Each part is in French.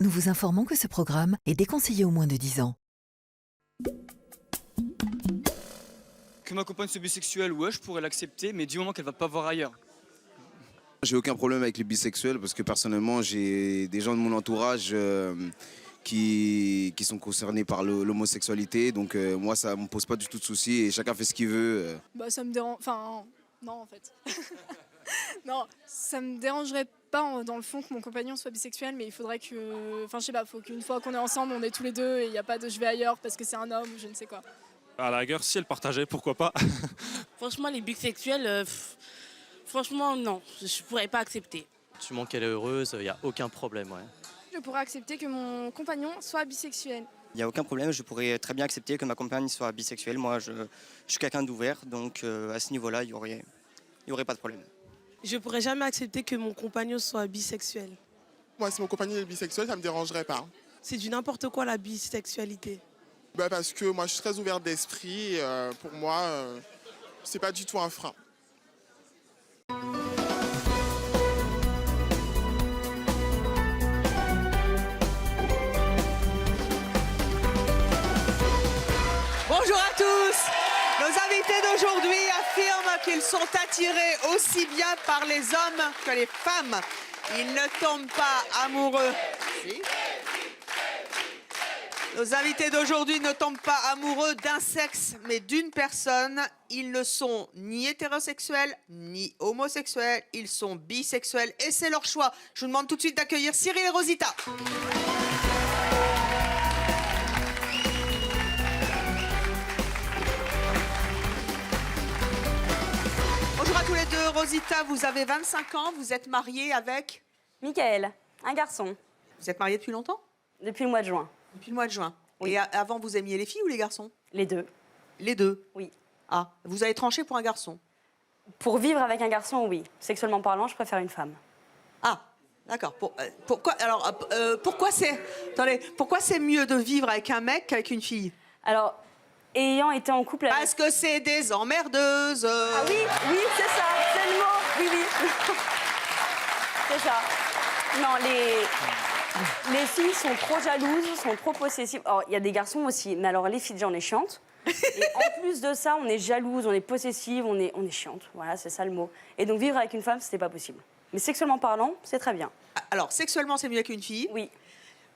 nous vous informons que ce programme est déconseillé aux moins de 10 ans. Que ma compagne soit bisexuelle, ouais, je pourrais l'accepter, mais du moment qu'elle va pas voir ailleurs. J'ai aucun problème avec les bisexuels parce que personnellement, j'ai des gens de mon entourage qui sont concernés par l'homosexualité. Donc moi, ça ne me pose pas du tout de soucis et chacun fait ce qu'il veut. Bah ça me dérange... Enfin, non en fait. Non, ça me dérangerait pas dans le fond que mon compagnon soit bisexuel, mais il faudrait que... Enfin je sais pas, faut qu'une fois qu'on est ensemble, on est tous les deux et il n'y a pas de je vais ailleurs parce que c'est un homme ou je ne sais quoi. À la rigueur, si elle partageait, pourquoi pas. Franchement, les bisexuels, franchement, non, je pourrais pas accepter. Du moment qu'elle est heureuse, il n'y a aucun problème. Ouais. Je pourrais accepter que mon compagnon soit bisexuel. Il n'y a aucun problème, je pourrais très bien accepter que ma compagne soit bisexuelle. Moi, je suis quelqu'un d'ouvert, donc à ce niveau-là, il y aurait pas de problème. Je pourrais jamais accepter que mon compagnon soit bisexuel. Moi, si mon compagnon est bisexuel, ça ne me dérangerait pas. C'est du n'importe quoi la bisexualité. Parce que moi, je suis très ouverte d'esprit. Pour moi, c'est pas du tout un frein. Bonjour à tous. Nos invités d'aujourd'hui affirment qu'ils sont attirés aussi bien par les hommes que les femmes. Ils ne tombent pas amoureux. Si. Nos invités d'aujourd'hui ne tombent pas amoureux d'un sexe, mais d'une personne. Ils ne sont ni hétérosexuels, ni homosexuels. Ils sont bisexuels et c'est leur choix. Je vous demande tout de suite d'accueillir Cyril et Rosita. Bonjour à tous les deux. Rosita, vous avez 25 ans. Vous êtes mariée avec Michael, un garçon. Vous êtes mariée depuis longtemps? Depuis le mois de juin. Depuis le mois de juin. Oui. Et avant, vous aimiez les filles ou les garçons? Les deux. Les deux? Oui. Ah, vous avez tranché pour un garçon? Pour vivre avec un garçon, oui. Sexuellement parlant, je préfère une femme. Ah, d'accord. Pourquoi c'est mieux de vivre avec un mec qu'avec une fille? Alors, ayant été en couple avec... Parce que c'est des emmerdeuses. Ah oui, oui, c'est ça, c'est le mot. Oui, oui. C'est ça. Non, les filles sont trop jalouses, sont trop possessives. Alors, il y a des garçons aussi, mais alors les filles, déjà, on est chiantes. Et en plus de ça, on est jalouse, on est possessive, on est chiante. Voilà, c'est ça le mot. Et donc, vivre avec une femme, c'était pas possible. Mais sexuellement parlant, c'est très bien. Alors, sexuellement, c'est mieux qu'une fille? Oui.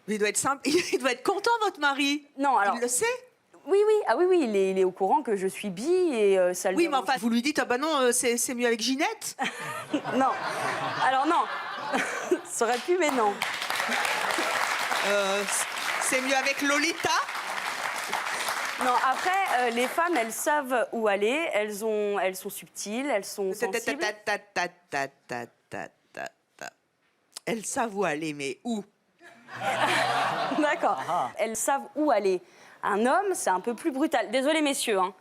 Mais il doit être simple. Il doit être content, votre mari. Non, alors... Il le sait? Oui, oui. Ah oui, oui, il est au courant que je suis bi et ça le Oui, mais dérange. enfin, vous lui dites, ah bah non, c'est mieux avec Ginette? Non. Alors non. Ça aurait pu, mais non. C'est mieux avec Lolita? Non, après, les femmes, elles savent où aller. Elles sont subtiles, elles sont sensibles. Elles savent où aller, mais où? D'accord. Elles savent où aller. Un homme, c'est un peu plus brutal. Désolé, messieurs. Hein.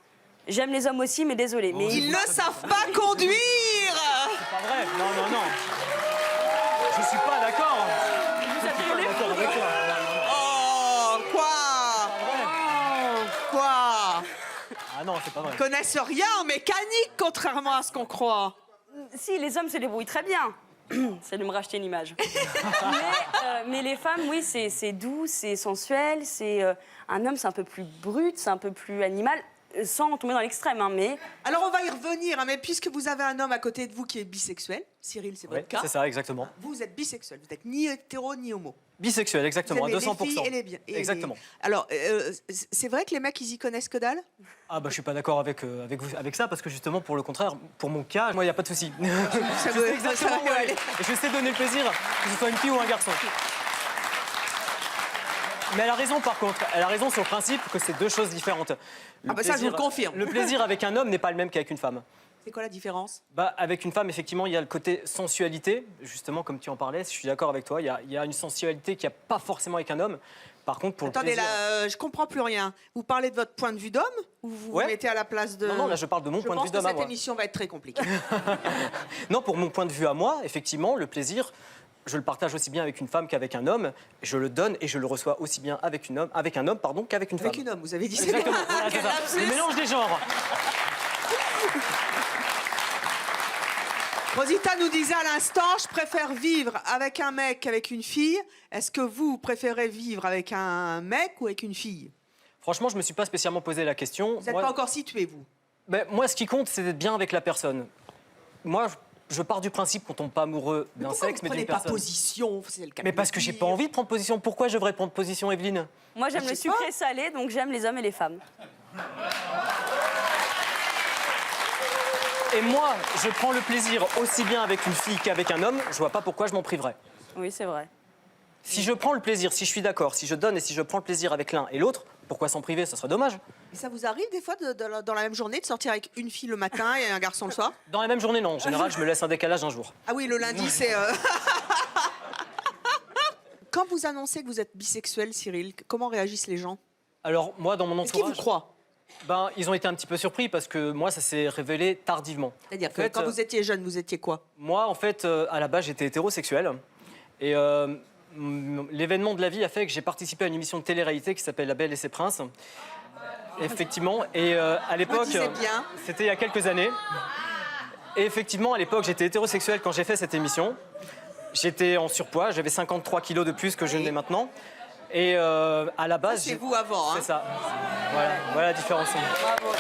J'aime les hommes aussi, mais désolé. Mais Ils ne savent pas conduire! C'est pas vrai. Non, non, non. Je suis pas d'accord. vous appelez les D'accord avec toi. Oh, quoi? Quoi? Ah non, c'est pas vrai. Ils connaissent rien en mécanique, contrairement à ce qu'on croit. Si, les hommes se débrouillent très bien. C'est de me racheter une image. mais les femmes, oui, c'est doux, c'est sensuel. Un homme, c'est un peu plus brut, c'est un peu plus animal, sans tomber dans l'extrême. Hein, mais... Alors, on va y revenir, hein, mais puisque vous avez un homme à côté de vous qui est bisexuel, Cyril, c'est votre cas. C'est ça, exactement. Vous êtes bisexuel, vous n'êtes ni hétéro ni homo. Bisexuel, exactement, à Vous aimez 200%. les filles et les biens. Exactement. Alors, c'est vrai que les mecs, ils y connaissent que dalle? Ah bah je suis pas d'accord avec ça parce que justement pour le contraire, pour mon cas, moi il y a pas de souci. Ça doit Exactement. ça doit aller. Et je sais donner le plaisir que ce soit une fille ou un garçon. Mais elle a raison par contre, elle a raison sur le principe que c'est deux choses différentes. Ça je vous le confirme. Le plaisir avec un homme n'est pas le même qu'avec une femme. C'est quoi la différence? Bah, avec une femme, effectivement, il y a le côté sensualité, justement, comme tu en parlais, je suis d'accord avec toi, il y a une sensualité qu'il n'y a pas forcément avec un homme. Par contre, pour Attendez, le plaisir... là, je comprends plus rien. Vous parlez de votre point de vue d'homme ou vous vous mettez à la place de... Non, là, je parle de mon point de vue d'homme à Je pense que moi. cette émission va être très compliquée. Non, pour mon point de vue à moi, effectivement, le plaisir, je le partage aussi bien avec une femme qu'avec un homme. Je le donne et je le reçois aussi bien avec un homme, qu'avec une femme. Avec une homme, vous avez dit ça. Exactement, voilà, c'est ça. Le mélange des genres. Rosita nous disait à l'instant, je préfère vivre avec un mec qu'avec une fille. Est-ce que vous préférez vivre avec un mec ou avec une fille? Franchement, je ne me suis pas spécialement posé la question. Vous n'êtes pas encore situé, vous? Moi, ce qui compte, c'est d'être bien avec la personne. Moi, je pars du principe qu'on tombe pas amoureux d'un sexe, mais d'une personne. Pourquoi vous prenez pas position? C'est le cas Mais de parce le que j'ai dire. pas envie de prendre position. Pourquoi je devrais prendre position, Evelyne? Moi, j'aime Je le sais sucré salé, donc j'aime les hommes et les femmes. Et moi, je prends le plaisir aussi bien avec une fille qu'avec un homme. Je vois pas pourquoi je m'en priverais. Oui, c'est vrai. Si je prends le plaisir, si je suis d'accord, si je donne et si je prends le plaisir avec l'un et l'autre, pourquoi s'en priver? Ça serait dommage. Mais ça vous arrive des fois dans la même journée de sortir avec une fille le matin et un garçon le soir? Dans la même journée, non. En général, je me laisse un décalage d'un jour. Ah oui, le lundi, c'est... Quand vous annoncez que vous êtes bisexuel, Cyril, comment réagissent les gens? Alors, moi, dans mon Est-ce qu'ils entourage... vous croient? Ben, ils ont été un petit peu surpris parce que moi, ça s'est révélé tardivement. C'est-à-dire En que fait, quand vous étiez jeune, vous étiez quoi? Moi, en fait, à la base, j'étais hétérosexuel. Et l'événement de la vie a fait que j'ai participé à une émission de télé-réalité qui s'appelle La Belle et ses Princes. Effectivement. Et à l'époque, disait bien. c'était il y a quelques années. Et effectivement, à l'époque, j'étais hétérosexuel quand j'ai fait cette émission. J'étais en surpoids, j'avais 53 kilos de plus que je n'ai maintenant. Et à la base... C'est vous avant, hein? C'est ça. Voilà la différence. Bravo.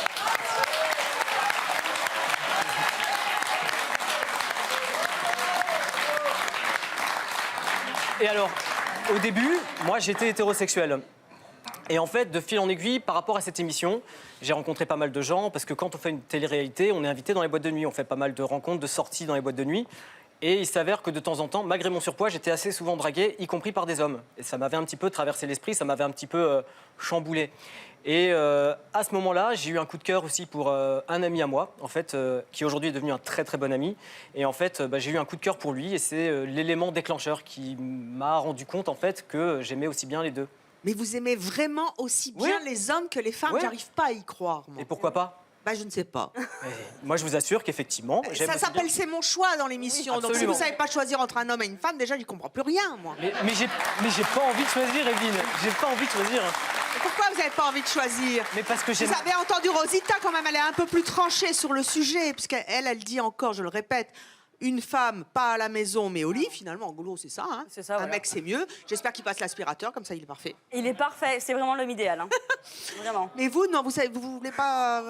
Et alors, au début, moi, j'étais hétérosexuel. Et en fait, de fil en aiguille, par rapport à cette émission, j'ai rencontré pas mal de gens, parce que quand on fait une télé-réalité, on est invité dans les boîtes de nuit. On fait pas mal de rencontres, de sorties dans les boîtes de nuit. Et il s'avère que de temps en temps, malgré mon surpoids, j'étais assez souvent dragué, y compris par des hommes. Et ça m'avait un petit peu traversé l'esprit, ça m'avait un petit peu chamboulé. Et à ce moment-là, j'ai eu un coup de cœur aussi pour un ami à moi, en fait, qui aujourd'hui est devenu un très très bon ami. Et en fait, j'ai eu un coup de cœur pour lui, et c'est l'élément déclencheur qui m'a rendu compte en fait que j'aimais aussi bien les deux. Mais vous aimez vraiment aussi bien les hommes que les femmes? Oui. J'arrive pas à y croire, moi. Et pourquoi pas? Bah, je ne sais pas. Moi, je vous assure qu'effectivement, j'aime Ça aussi s'appelle bien- C'est mon choix dans l'émission. Oui, donc si vous absolument. savez pas choisir entre un homme et une femme, déjà, j'y comprends plus rien, moi. Mais j'ai pas envie de choisir, Evelyne. J'ai pas envie de choisir. Et pourquoi vous n'avez pas envie de choisir? Mais parce que j'aime... Vous avez entendu Rosita, quand même, elle est un peu plus tranchée sur le sujet, puisqu'elle elle dit encore, je le répète, une femme, pas à la maison, mais au lit. Finalement, en gros, c'est ça. Hein. C'est ça, un voilà. mec, c'est mieux. J'espère qu'il passe l'aspirateur, comme ça, il est parfait. Il est parfait, c'est vraiment l'homme idéal. Hein. Vraiment. Mais vous, non, vous voulez pas...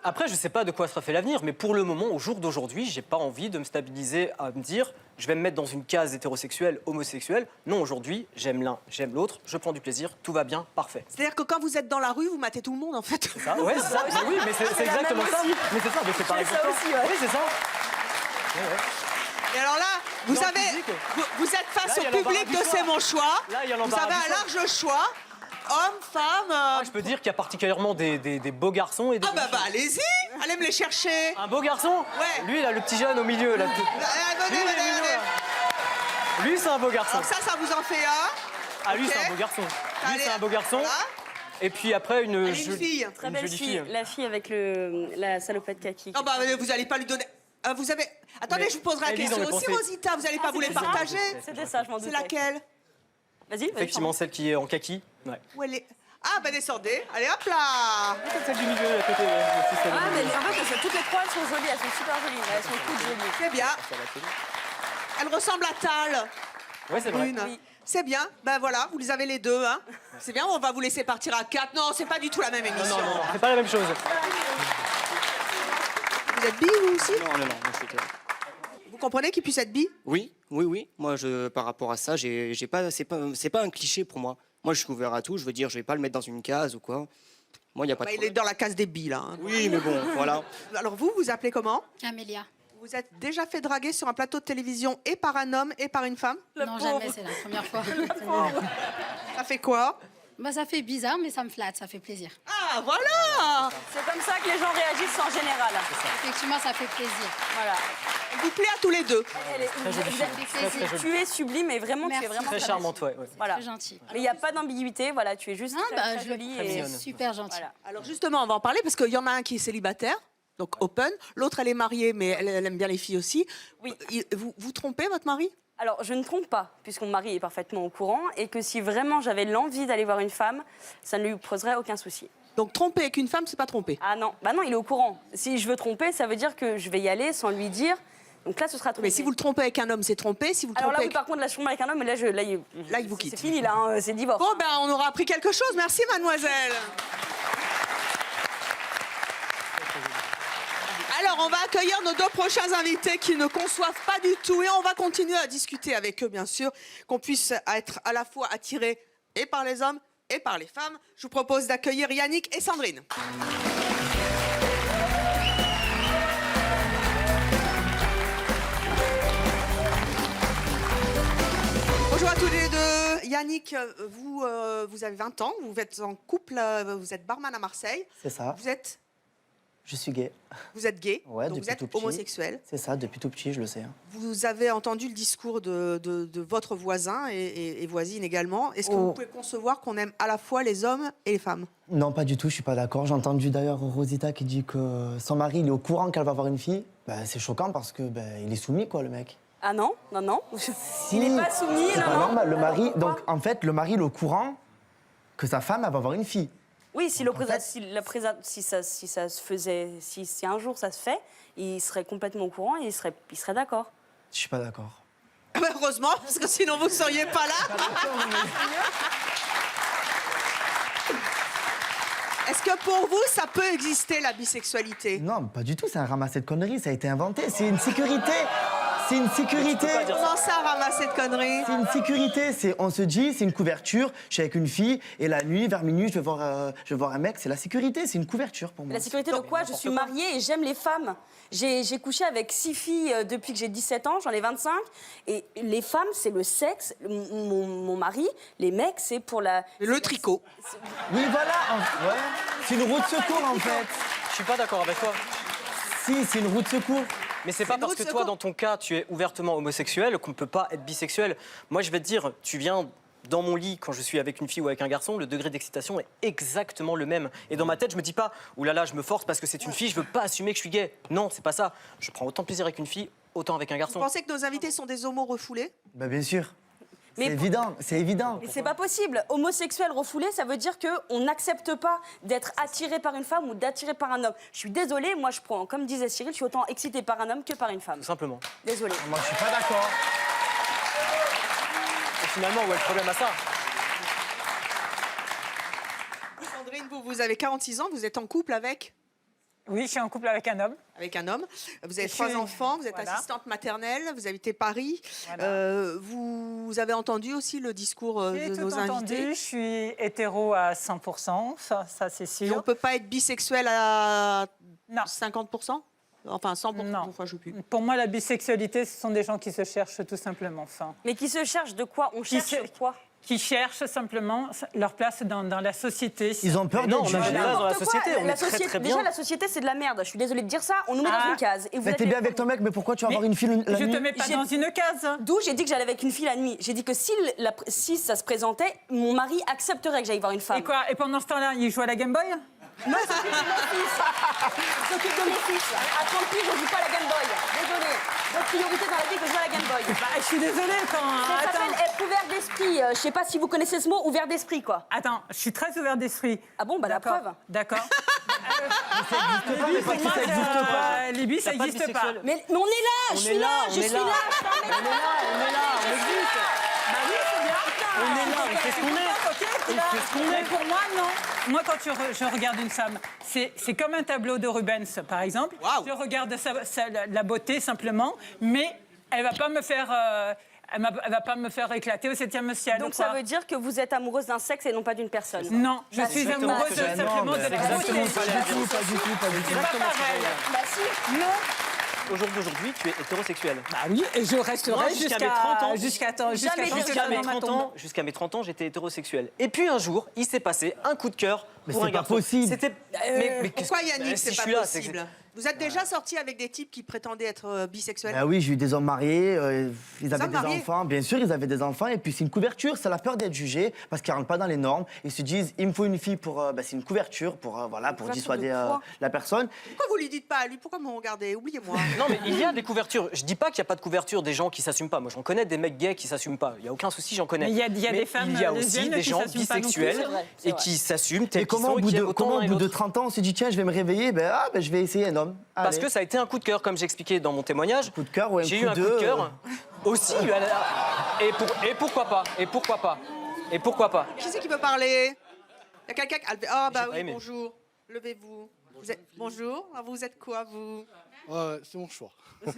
Après, je sais pas de quoi sera fait l'avenir, mais pour le moment, au jour d'aujourd'hui, j'ai pas envie de me stabiliser à me dire je vais me mettre dans une case hétérosexuelle, homosexuelle. Non, aujourd'hui, j'aime l'un, j'aime l'autre, je prends du plaisir, tout va bien, parfait. C'est-à-dire que quand vous êtes dans la rue, vous matez tout le monde, en fait. C'est ça, ouais, c'est ça. Mais oui, mais c'est exactement ça. Mais c'est ça, mais c'est pareil C'est ça pour toi. aussi, ouais. Oui, c'est ça. Et alors là, vous Dans le savez, physique. vous êtes face Là, il y a au public l'embarras de du choix. C'est mon choix. Là, il y a Vous l'embarras avez du un choix. large choix. Hommes, femmes... Ah, je peux dire qu'il y a particulièrement des beaux garçons et des... Ah bah allez-y, allez me les chercher. Un beau garçon. Ouais. Lui, il a le petit jeune au milieu. Là. Venez, Lui, il est venez, mignon, venez. là. Lui, c'est un beau garçon. Alors ça vous en fait un. Ah, lui, ok. c'est un beau garçon. Lui, Allez, c'est un beau garçon. voilà. Et puis après, une Allez, une fille. Très une belle jolie fille. La fille avec la salopette kaki. Non bah vous allez pas lui donner... vous avez... Attendez, Mais je vous poserai la elle lit question dans mes aussi, pensées. Rosita. Vous allez pas vous les c'était ça partager? C'était ça, je m'en doutais. C'est laquelle? Vas-y, Effectivement, celle qui est en kaki. Ouais. Où elle est? Ah bah descendez. Allez hop là. C'est celle du milieu, à côté. Ouais, c'est celle du Ah, mais milieu. en fait, toutes les trois, elles sont jolies, elles sont super jolies. Elles sont toutes jolies. C'est bien. Elle ressemble à Tal. Ouais, c'est vrai. Brune. Oui. C'est bien. Ben voilà, vous les avez les deux. Hein. C'est bien, on va vous laisser partir à 4. Non, c'est pas du tout la même Non, émission. non, non, c'est pas la même chose. Vous êtes bi, vous aussi? Non, moi, je suis hétéro. Vous comprenez qu'il puisse être bi? Oui. Moi, par rapport à ça, j'ai pas, c'est pas un cliché pour moi. Moi, je suis ouvert à tout. Je veux dire, je vais pas le mettre dans une case ou quoi. Moi, il y a pas de Il est problème. dans la case des bi, là. Hein. Oui, mais bon, voilà. Alors vous, vous appelez comment? Amélia. Vous êtes déjà fait draguer sur un plateau de télévision et par un homme et par une femme? Non, jamais, c'est la première fois. Ça fait quoi? Bah, ça fait bizarre, mais ça me flatte, ça fait plaisir. Ah, voilà! C'est comme ça que les gens réagissent en général. Effectivement, ça fait plaisir. Voilà. Elle vous plaît à tous les deux? Très jolie fille. Très, très jolie. Tu es sublime et vraiment, tu es Merci. vraiment Très belle. charmante, ouais. Voilà. Très gentil. Mais il n'y a pas d'ambiguïté, voilà, tu es juste Ah, très, bah, très je jolie. très et... mignonne. Super gentil. Voilà. Alors justement, on va en parler parce qu'il y en a un qui est célibataire, donc open. L'autre, elle est mariée, mais elle aime bien les filles aussi. Oui. Vous trompez votre mari? Alors, je ne trompe pas, puisque mon mari est parfaitement au courant, et que si vraiment j'avais l'envie d'aller voir une femme, ça ne lui poserait aucun souci. Donc tromper avec une femme, c'est pas tromper. Ah non, bah non, il est au courant. Si je veux tromper, ça veut dire que je vais y aller sans lui dire Donc là, ce sera trompé. Mais si vous le trompez avec un homme, c'est trompé. Si vous le Alors trompez là, oui, par contre, là, je trompe avec un homme, mais là, il vous quitte. C'est fini, là, hein, c'est divorce. Bon, ben, on aura appris quelque chose. Merci, mademoiselle. Alors, on va accueillir nos 2 prochains invités qui ne conçoivent pas du tout. Et on va continuer à discuter avec eux, bien sûr, qu'on puisse être à la fois attiré et par les hommes et par les femmes. Je vous propose d'accueillir Yannick et Sandrine. Bonjour à tous les deux. Yannick, vous avez 20 ans, vous êtes en couple, vous êtes barman à Marseille. C'est ça. Je suis gay. Vous êtes gay, Ouais, donc vous depuis êtes tout petit. homosexuel. C'est ça, depuis tout petit, je le sais. Vous avez entendu le discours de votre voisin et voisine également. Est-ce que vous pouvez concevoir qu'on aime à la fois les hommes et les femmes? Non, pas du tout, je suis pas d'accord. J'ai entendu d'ailleurs Rosita qui dit que son mari, il est au courant qu'elle va avoir une fille. C'est choquant parce que il est soumis, quoi, le mec. Ah non, non, non. Si, il n'est pas soumis, c'est non, pas non. normal. Le mari, donc en fait, le mari, il est au courant que sa femme, elle va avoir une fille. Oui, si ça se faisait, si un jour ça se fait, il serait complètement au courant et il serait d'accord. Je suis pas d'accord. Heureusement, parce que sinon vous ne seriez pas là. Est-ce que pour vous, ça peut exister, la bisexualité? Non, pas du tout, c'est un ramassé de conneries, ça a été inventé. C'est une sécurité. C'est une sécurité. Comment ça, ramasser de conneries? C'est une sécurité. On se dit, c'est une couverture. Je suis avec une fille et la nuit, vers minuit, je vais voir un mec. C'est la sécurité, c'est une couverture pour moi. La sécurité de quoi? Je suis mariée et j'aime les femmes. J'ai couché avec 6 filles depuis que j'ai 17 ans, j'en ai 25. Et les femmes, c'est le sexe. Mon mari, les mecs, c'est pour le tricot. Oui, voilà. Ouais. C'est une roue de secours, en fait. Je suis pas d'accord avec toi. Si, c'est une roue de secours. Mais c'est pas parce que toi, dans ton cas, tu es ouvertement homosexuel qu'on ne peut pas être bisexuel. Moi, je vais te dire, tu viens dans mon lit quand je suis avec une fille ou avec un garçon, le degré d'excitation est exactement le même. Et dans ma tête, je me dis pas, oulala, je me force parce que c'est une fille, je veux pas assumer que je suis gay. Non, c'est pas ça. Je prends autant de plaisir avec une fille, autant avec un garçon. Vous pensez que nos invités sont des homos refoulés? Bien sûr. Mais c'est évident, c'est évident. Mais c'est pas possible. Homosexuel refoulé, ça veut dire qu'on n'accepte pas d'être attiré par une femme ou d'attiré par un homme. Je suis désolée, moi je prends, comme disait Cyril, je suis autant excitée par un homme que par une femme. Tout simplement. Désolée. Moi, je suis pas d'accord. Et finalement, où est le problème à ça? Sandrine, vous avez 46 ans, vous êtes en couple avec? Oui, je suis en couple avec un homme. Avec un homme. Vous avez 3 enfants, vous êtes assistante maternelle, vous habitez Paris. Voilà. Vous avez entendu aussi le discours de nos invités? Je suis hétéro à 100%, ça c'est sûr. Et on ne peut pas être bisexuel à non. 50%? Enfin, 100%, non. Enfin, je sais plus. Pour moi, la bisexualité, ce sont des gens qui se cherchent tout simplement. Enfin, mais qui se cherchent de quoi? On cherche quoi? Qui cherchent simplement leur place dans la société. Ils ont peur d'être jugés. Dans la société, on est très très bien. Déjà, la société, c'est de la merde. Je suis désolée de dire ça. On nous met dans une case. Et vous Mais t'es bien avec ton mec, mais pourquoi tu vas avoir une fille la nuit? Je te mets pas dans une case. D'où j'ai dit que j'allais avec une fille la nuit. J'ai dit que si ça se présentait, mon mari accepterait que j'aille voir une femme. Et quoi? Et pendant ce temps-là, il joue à la Game Boy? Non, il s'occupe de mon fils. Il s'occupe de mon fils. À 30 piges, on ne joue pas à la Game Boy. Désolée. Votre priorité dans la vie, que je joue à la Game Boy. Je suis désolée quand... Ça s'appelle être ouvert d'esprit. Je sais pas si vous connaissez ce mot, ouvert d'esprit, quoi. Attends, je suis très ouvert d'esprit. Ah bon, bah la preuve. D'accord. Libye, ça n'existe pas. Mais on est là, je suis là, je suis là. On est là, on existe. Bah oui, c'est bien. On est là, on fait ce qu'on est. Mais pour moi, non. Moi, quand je regarde une femme, c'est comme un tableau de Rubens, par exemple. Wow. Je regarde la beauté simplement, mais elle va pas me faire... elle va pas me faire éclater au 7e ciel. Donc ça veut dire que vous êtes amoureuse d'un sexe et non pas d'une personne. Non, je suis amoureuse simplement de la beauté. Pas du tout. C'est pas pareil. Bah si. Non. Au jour d'aujourd'hui, tu es hétérosexuel. Bah oui, et je resterai Moi, jusqu'à mes 30 ans. Jusqu'à mes 30 ans, j'étais hétérosexuel. Et puis un jour, il s'est passé un coup de cœur pour un garçon. Possible. C'était. Pourquoi Yannick, si c'est je suis pas là, c'est que- possible? Vous êtes déjà sorti avec des types qui prétendaient être bisexuels? Bah oui, j'ai eu des hommes mariés, ils avaient hommes des mariés? enfants, bien sûr, ils avaient des enfants, et puis c'est une couverture, c'est la peur d'être jugé, parce qu'ils ne rentrent pas dans les normes, ils se disent, il me faut une fille pour, c'est une couverture pour, pour dissuader la personne. Pourquoi vous lui dites pas à lui? Pourquoi vous me regardez? Oubliez-moi. Non, mais il y a des couvertures. Je dis pas qu'il n'y a pas de couverture des gens qui s'assument pas. Moi, j'en connais des mecs gays qui s'assument pas. Il y a aucun souci, j'en connais. Mais il y a des femmes il y a aussi lesbiennes des qui gens s'assument pas non plus, bisexuels c'est vrai, c'est et vrai. qui s'assument Et tels qu'ils comment sont au et bout qui de, aiment autant comment, l'un au et bout de l'autre. 30 ans, on se dit, tiens, je vais me réveiller, je vais essayer. Non, homme. Parce Allez. que ça a été un coup de cœur, comme j'expliquais dans mon témoonnage. Coup de cœur ou un J'ai coup eu un coup de- de cœur aussi. Et pourquoi pas? Et pourquoi pas? Et pourquoi pas? Qui c'est qui veut parler? Il y a quelqu'un qui... Ah bah J'ai pas oui, aimé. bonjour. Levez-vous. Bonjour. Ah, vous êtes quoi, vous? C'est mon choix. Oh,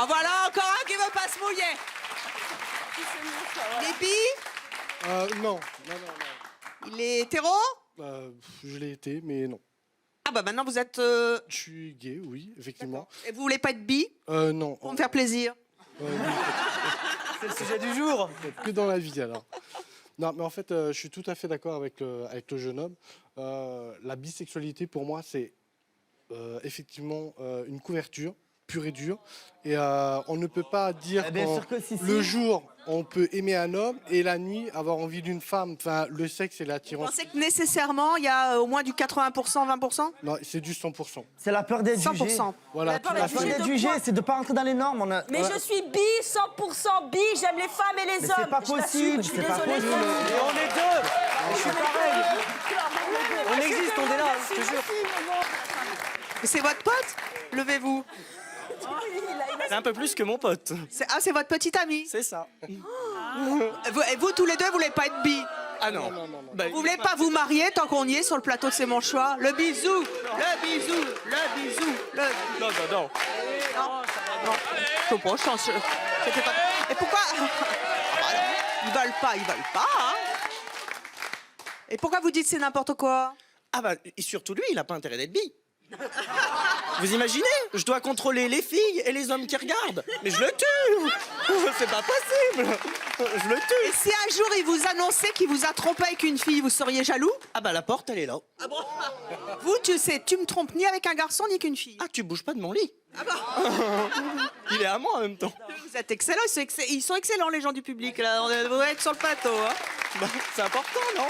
voilà encore un qui veut pas se mouiller. Il est bi? Non. Il est hétéro? Je l'ai été, mais non. Ah bah maintenant vous êtes... Je suis gay, oui, effectivement. Et vous voulez pas être bi? Non. Pour me faire plaisir? C'est le sujet du jour. Que dans la vie, alors. Non, mais en fait, je suis tout à fait d'accord avec le jeune homme. La bisexualité, pour moi, c'est effectivement une couverture pure et dure. Et on ne peut pas dire bien qu'en- sûr que si. le jour, on peut aimer un homme et la nuit, avoir envie d'une femme. Enfin, le sexe et Vous l'attirance. pensez que nécessairement il y a au moins du 80%, 20%? Non, c'est du 100%. C'est la peur d'être jugé. 100%. Voilà, tout à La peur fait. d'être jugé, c'est de pas rentrer dans les normes. Mais je suis bi, 100% bi, j'aime les femmes et les Mais hommes. c'est pas Je l'assume, possible, je suis c'est pas désolée. possible. Et on est deux. Je suis pareil. On existe, on est là, je te jure. Mais c'est votre pote? Levez-vous. C'est un peu plus que mon pote. C'est votre petit ami? C'est ça. Et vous tous les deux, vous voulez pas être bi? Ah non. Bah, Vous voulez pas vous marier tant qu'on y est sur le plateau de C'est mon choix? Le bisou, le bisou, le bisou, le... non. Non, non. Je comprends, je pense. C'était pas... Et pourquoi? Ils veulent pas, hein? Et pourquoi vous dites c'est n'importe quoi? Ah bah, et surtout lui, il a pas intérêt d'être bi. Vous imaginez? Je dois contrôler les filles et les hommes qui regardent. Mais je le tue. C'est pas possible. Je le tue. Et si un jour il vous annonçait qu'il vous a trompé avec une fille, vous seriez jaloux? Ah bah la porte, elle est là. Ah bon? Vous, tu sais, tu me trompes ni avec un garçon ni qu'une fille. Ah, tu bouges pas de mon lit. Ah bon? Il est à moi en même temps. Vous êtes excellents, ils sont excellents les gens du public là. On devrait être sur le plateau. Hein. Bah, c'est important, non?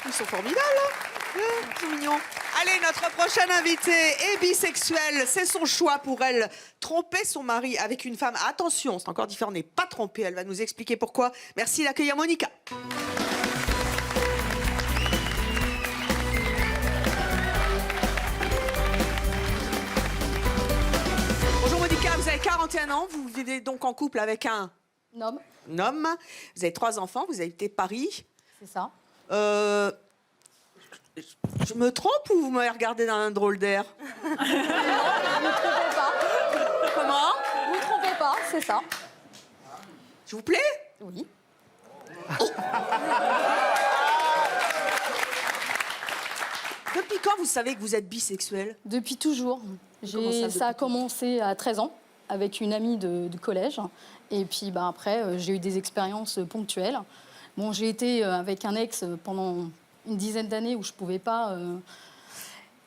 Ils sont formidables. Hein. Ils sont mignons. Allez, notre prochaine invitée est bisexuelle. C'est son choix pour elle. Tromper son mari avec une femme. Attention, c'est encore différent. On n'est pas trompé. Elle va nous expliquer pourquoi. Merci d'accueillir Monica. Bonjour Monica, vous avez 41 ans. Vous vivez donc en couple avec un homme. homme. Vous avez 3 enfants. Vous habitez Paris. C'est ça. Je me trompe ou vous m'avez regardé dans un drôle d'air? Vous ne trompez pas. Comment? Vous ne trompez pas, c'est ça. S'il vous plaît? Oui. Depuis quand vous savez que vous êtes bisexuel? Depuis toujours. Comment ça, Ça a commencé à 13 ans avec une amie de collège. Et puis après, j'ai eu des expériences ponctuelles. Bon, j'ai été avec un ex pendant une dizaine d'années où je ne pouvais pas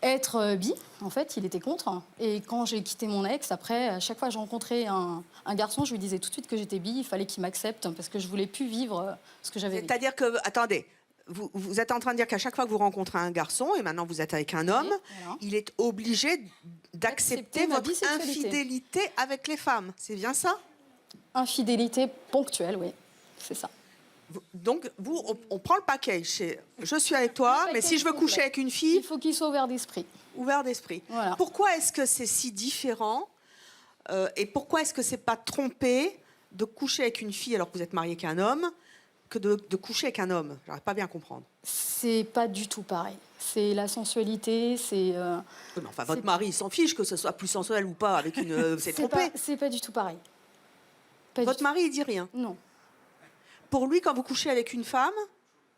être bi. En fait, il était contre. Et quand j'ai quitté mon ex, après, à chaque fois que je rencontrais un garçon, je lui disais tout de suite que j'étais bi. Il fallait qu'il m'accepte parce que je ne voulais plus vivre ce que j'avais vécu. C'est-à-dire que, attendez, vous êtes en train de dire qu'à chaque fois que vous rencontrez un garçon, et maintenant vous êtes avec un homme, voilà. il est obligé d'accepter D'accepter ma votre bisexualité. infidélité avec les femmes. C'est bien ça? Infidélité ponctuelle, oui. C'est ça. Donc, on prend le package. Je suis avec toi, mais si je veux coucher avec une fille... Il faut qu'il soit ouvert d'esprit. Ouvert d'esprit. Voilà. Pourquoi est-ce que c'est si différent et pourquoi est-ce que c'est pas trompé de coucher avec une fille alors que vous êtes marié qu'un homme que de coucher avec un homme? J'arrive pas bien à comprendre. C'est pas du tout pareil. C'est la sensualité, c'est... Mais enfin, votre mari, il s'en fiche que ce soit plus sensuel ou pas avec une... c'est trompé. C'est pas du tout pareil. Pas Votre du mari, il dit rien? Non. Pour lui, quand vous couchez avec une femme,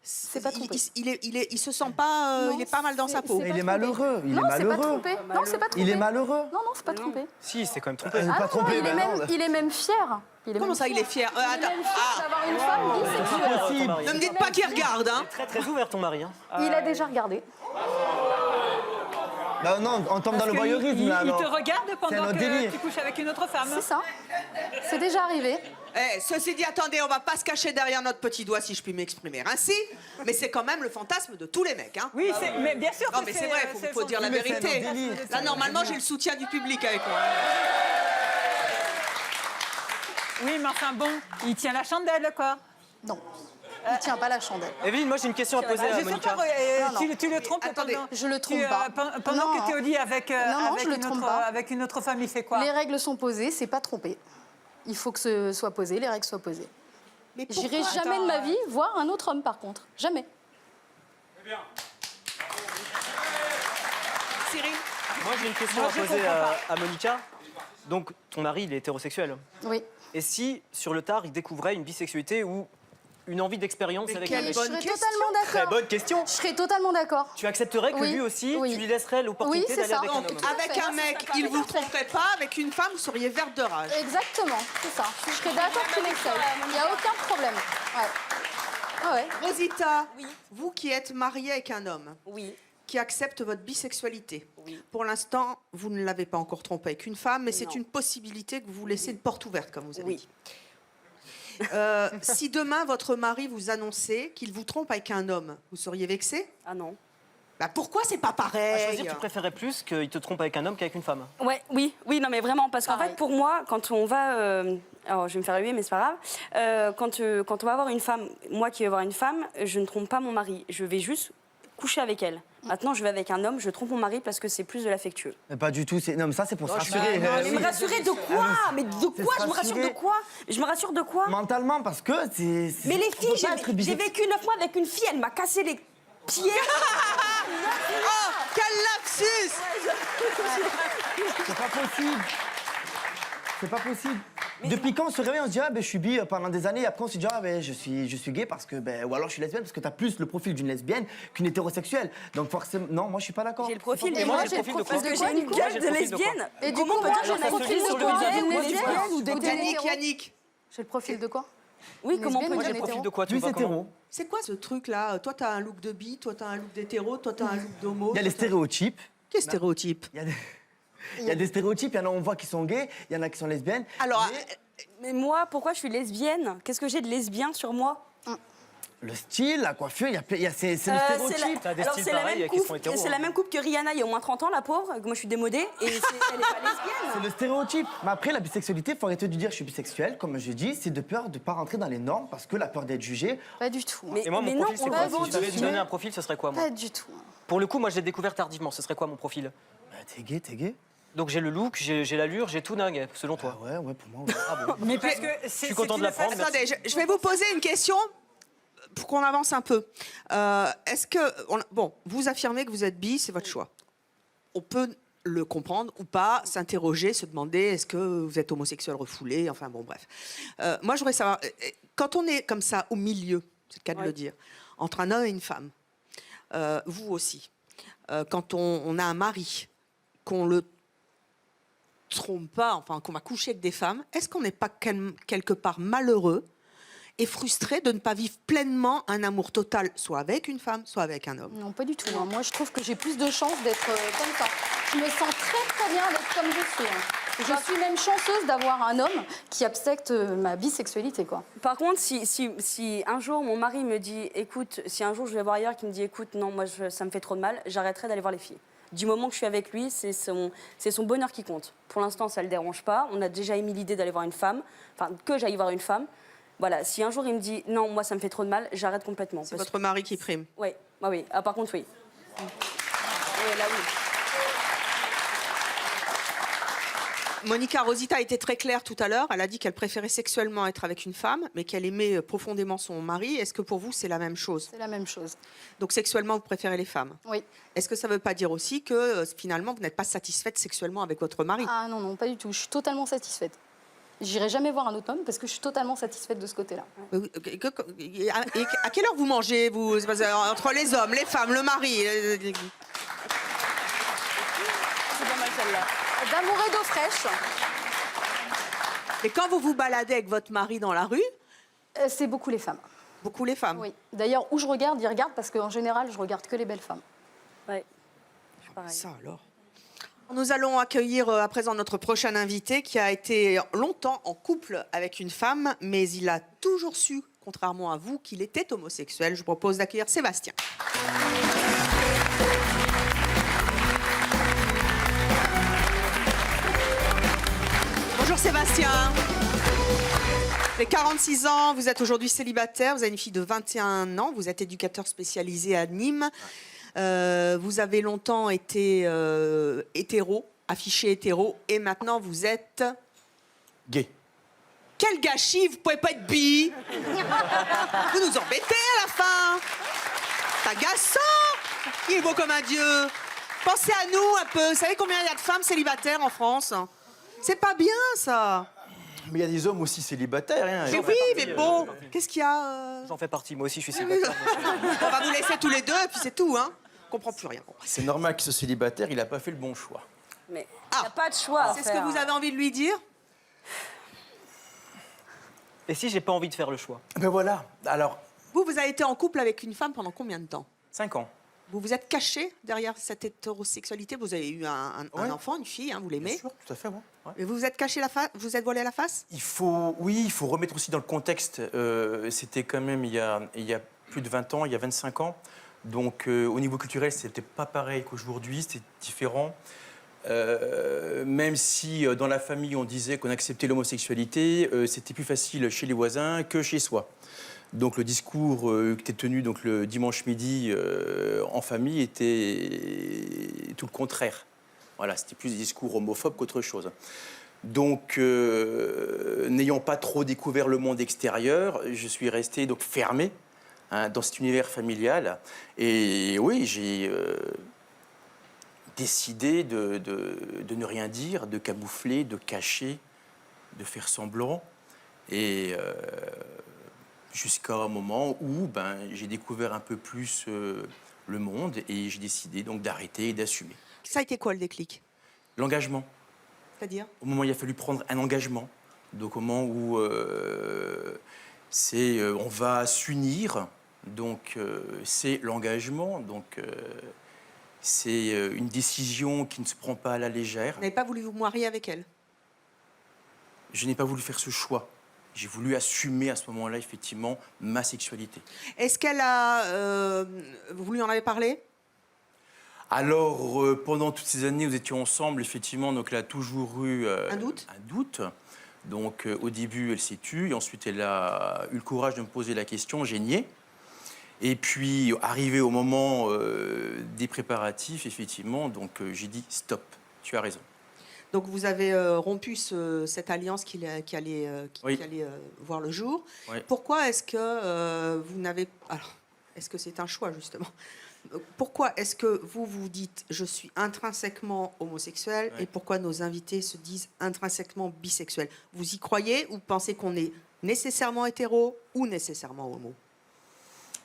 c'est pas trompé. Il se sent pas... Non, il est pas mal dans sa peau. Il est malheureux. Il est Non, c'est pas malheureux. trompé. Non, c'est pas trompé. Il est malheureux. Non, non, c'est pas trompé. Si, c'est quand même trompé. Elle n'est Ah pas non, trompée, il, est ben non. même, il est même fier. Comment ça, il est fier? Il est Attends, même fier d'avoir une femme bisexuelle. ne me dites pas qu'il regarde, hein. Très très ouvert ton mari. Hein. Il a déjà regardé. Bah non, on tombe dans le Parce que voyeurisme il là. te alors. regarde C'est pendant notre que délire. tu couches avec une autre femme. C'est ça. C'est déjà arrivé. Ceci dit, attendez, on va pas se cacher derrière notre petit doigt, si je puis m'exprimer ainsi, mais c'est quand même le fantasme de tous les mecs. Hein. Oui, mais bien sûr. Non, que mais c'est vrai, il faut dire la Oui, mais c'est vérité. notre délire. Là, normalement, j'ai le soutien du public avec moi. Oui, mais enfin bon, il tient la chandelle, quoi. Non. Il tient pas la chandelle. Evelyne, moi j'ai une question à poser Je à sais Monica. pas, Non, non. tu le trompes Attendez, pendant... Je le trompe pas. Pendant Non, que tu es au lit avec, non, je le trompe pas. avec une autre femme, il fait quoi? Les règles sont posées, c'est pas trompé. Il faut que ce soit posé, les règles soient posées. Mais J'irai pourquoi jamais de ma vie voir un autre homme, par contre. Jamais. Cyril? Moi j'ai une question Moi, à je poser comprends à Monica. Donc ton mari il est hétérosexuel. Oui. Et si sur le tard il découvrait une bisexualité ou une envie d'expérience Mais avec quelle un mec? Je bonne serais question. totalement Très d'accord. bonne question. Je serais totalement d'accord. Tu accepterais que Oui, lui aussi, oui. tu lui laisserais l'opportunité Oui, c'est d'aller ça. avec un Donc, homme? tout à Avec fait. un mec, il vous tromperait pas. Avec une femme, vous seriez verte de rage. Exactement, c'est ça. Je serais d'accord qu'il essaye. Il n'y a aucun problème. Ouais. Ah ouais. Rosita, vous qui êtes mariée avec un homme, Oui. qui accepte votre bisexualité, Oui. pour l'instant, vous ne l'avez pas encore trompé avec une femme, mais c'est Non. une possibilité que vous laissez une porte ouverte, comme vous avez Oui. dit. Si demain, votre mari vous annonçait qu'il vous trompe avec un homme, vous seriez vexé? Ah non. Bah pourquoi c'est pas À pareil? choisir, tu préférais plus qu'il te trompe avec un homme qu'avec une femme? Ouais, oui, non mais vraiment, parce qu'en Pareil. fait pour moi, quand on va, alors je vais me faire huer mais c'est pas grave, quand on va avoir une femme, moi qui vais voir une femme, je ne trompe pas mon mari, je vais juste coucher avec elle. Maintenant je vais avec un homme, je trompe mon mari parce que c'est plus de l'affectueux. Mais pas du tout. Non, mais ça, c'est pour se rassurer. Mais me rassurer de quoi? Mais de quoi? se Je me rassure de rassurer. quoi? Je me rassure de quoi? Mentalement, parce que c'est. Mais les on peut filles, pas être j'ai bisexuel. vécu 9 mois avec une fille, elle m'a cassé les pieds. Oh, quel lapsus! C'est pas possible. C'est pas possible. Depuis quand on se réveille, on se dit, ah ben je suis bi pendant des années, et après on se dit, ah ben je suis gay parce que, ben, ou alors je suis lesbienne parce que t'as plus le profil d'une lesbienne qu'une hétérosexuelle. Donc forcément, non, moi je suis pas d'accord. J'ai le profil Et de moi, j'ai j'ai le profil parce de que quoi, j'ai du une coup gueule J'ai de le profil de quoi lesbienne. Et du Comment coup, moi, peut-on j'ai être le profil sur de le quoi? deuxième D'une lesbienne lesbienne ou d'hétéro? Yannick. J'ai le profil de quoi? Oui, Une comment on peut lesbienne ou Moi j'ai dire le profil de quoi? Tu Plus vois comment? hétéro. C'est quoi ce truc-là? Toi, t'as un look de bi, toi, t'as un look d'hétéro, toi, t'as un look d'homo. Il y a les stéréotypes. Quel stéréotype? Il y a des stéréotypes, il y en a on voit qui sont gays, il y en a qui sont lesbiennes. Alors, Mais moi, pourquoi je suis lesbienne? Qu'est-ce que j'ai de lesbien sur moi? Le style, la coiffure, c'est le stéréotype. T'as des Alors styles c'est la pareils même qui coupe, sont hétéros, c'est hein. la même coupe que Rihanna il y a au moins 30 ans, la pauvre. Moi je suis démodée et elle est pas lesbienne. C'est le stéréotype. Mais après, la bisexualité, il faut arrêter de dire je suis bisexuel. Comme je dis, c'est de peur de ne pas rentrer dans les normes parce que la peur d'être jugé. Pas du tout. Mais- Et moi mon mais non, profil c'est on quoi? le Si je devais revendique. te donner un profil, ce serait quoi moi? Pas du tout. Pour le coup, moi je l'ai découvert tardivement, ce serait quoi mon profil? Bah, t'es gay, t'es gay. Donc j'ai le look, j'ai l'allure, j'ai tout dingue, selon toi. Ah ouais, pour moi. Ouais. Ah bon. Mais parce que Je suis content de l'apprendre. merci. attendez, je vais vous poser une question pour qu'on avance un peu. Est-ce que, bon, vous affirmez que vous êtes bi, c'est votre choix. On peut le comprendre ou pas, s'interroger, se demander est-ce que vous êtes homosexuel refoulé, enfin bon, bref. Moi, je voudrais savoir, quand on est comme ça au milieu, c'est le cas de le dire, entre un homme et une femme, vous aussi, quand on a un mari, qu'on le trompe pas, enfin qu'on va coucher avec des femmes, est-ce qu'on n'est pas quelque part malheureux et frustré de ne pas vivre pleinement un amour total, soit avec une femme, soit avec un homme? Non, pas du tout. hein. Moi, je trouve que j'ai plus de chances d'être comme ça. Je me sens très bien d'être comme je suis. hein. Je suis même chanceuse d'avoir un homme qui accepte ma bisexualité, quoi. Par contre, si un jour mon mari me dit écoute, si un jour je vais voir ailleurs qui me dit écoute, non, moi ça me fait trop de mal, j'arrêterai d'aller voir les filles. Du moment que je suis avec lui, c'est son bonheur qui compte. Pour l'instant, ça ne le dérange pas. On a déjà émis l'idée d'aller voir une femme, enfin que j'aille voir une femme. Voilà, si un jour il me dit non, moi ça me fait trop de mal, j'arrête complètement. C'est votre mari qui prime. Oui, oui. Ah, par contre, oui. Oui, là, oui. Monica Rosita a été très claire tout à l'heure. Elle a dit qu'elle préférait sexuellement être avec une femme, mais qu'elle aimait profondément son mari. Est-ce que pour vous, c'est la même chose? C'est la même chose. Donc sexuellement, vous préférez les femmes? Oui. Est-ce que ça ne veut pas dire aussi que finalement, vous n'êtes pas satisfaite sexuellement avec votre mari? Ah non, non, pas du tout. Je suis totalement satisfaite. J'irai jamais voir un autre homme parce que je suis totalement satisfaite de ce côté-là. Et à quelle heure vous mangez, vous? Entre les hommes, les femmes, le mari? C'est pas mal celle-là. D'amour et d'eau fraîche. Et quand vous vous baladez avec votre mari dans la rue? C'est beaucoup les femmes. Beaucoup les femmes? Oui. D'ailleurs, où je regarde, il regarde parce qu'en général, je regarde que les belles femmes. Ouais. Je suis pareil. Ça alors. Nous allons accueillir à présent notre prochain invité qui a été longtemps en couple avec une femme, mais il a toujours su, contrairement à vous, qu'il était homosexuel. Je vous propose d'accueillir Sébastien. Bonjour Sébastien. avez 46 ans, vous êtes aujourd'hui célibataire, vous avez une fille de 21 ans, vous êtes éducateur spécialisé à Nîmes. Vous avez longtemps été hétéro, affiché hétéro, et maintenant vous êtes... Gay. Quel gâchis, vous pouvez pas être bi. Vous nous embêtez à la fin. C'est agaçant. Il est beau comme un dieu. Pensez à nous un peu. Vous savez combien il y a de femmes célibataires en France? C'est pas bien, ça. Mais il y a des hommes aussi célibataires. Hein. Mais oui, mais bon, qu'est-ce qu'il y a J'en fais partie, moi aussi je suis célibataire. On va vous laisser tous les deux, et puis c'est tout, hein. On comprend plus rien. C'est normal qu'il soit célibataire, il n'a pas fait le bon choix. Mais il n'y a pas de choix à C'est ce faire. que vous avez envie de lui dire? Et si j'ai pas envie de faire le choix? Ben voilà, alors... Vous avez été en couple avec une femme pendant combien de temps? 5 ans. Vous vous êtes caché derrière cette hétérosexualité. Vous avez eu un enfant, une fille, hein, vous l'aimez. Bien sûr, tout à fait, ouais. Et vous vous êtes caché vous êtes voilé à la face? Il faut remettre aussi dans le contexte. C'était quand même il y a plus de 20 ans, il y a 25 ans. Donc au niveau culturel, c'était pas pareil qu'aujourd'hui, c'était différent. Même si dans la famille, on disait qu'on acceptait l'homosexualité, c'était plus facile chez les voisins que chez soi. Donc le discours qui était tenu donc, le dimanche midi en famille était tout le contraire. Voilà, c'était plus des discours homophobes qu'autre chose. Donc, n'ayant pas trop découvert le monde extérieur, je suis resté donc fermé dans cet univers familial. Et oui, j'ai décidé de ne rien dire, de camoufler, de cacher, de faire semblant. Et jusqu'à un moment où j'ai découvert un peu plus le monde et j'ai décidé donc d'arrêter et d'assumer. Ça a été quoi le déclic? L'engagement. C'est-à-dire? Au moment où il a fallu prendre un engagement. Donc au moment où on va s'unir, donc c'est l'engagement, donc c'est une décision qui ne se prend pas à la légère. Vous n'avez pas voulu vous marier avec elle? Je n'ai pas voulu faire ce choix. J'ai voulu assumer à ce moment-là, effectivement, ma sexualité. Est-ce qu'elle a... vous lui en avez parlé? Alors, pendant toutes ces années, nous étions ensemble, effectivement, donc elle a toujours eu... un doute? Un doute. Donc, au début, elle s'est tue, et ensuite, elle a eu le courage de me poser la question, j'ai nié. Et puis, arrivé au moment des préparatifs, effectivement, donc j'ai dit, stop, tu as raison. Donc vous avez rompu cette alliance qui allait voir le jour. Oui. Pourquoi est-ce que vous n'avez... Alors, est-ce que c'est un choix, justement? Pourquoi est-ce que vous vous dites « je suis intrinsèquement homosexuel » et pourquoi nos invités se disent intrinsèquement bisexuels? Vous y croyez ou pensez qu'on est nécessairement hétéro ou nécessairement homo?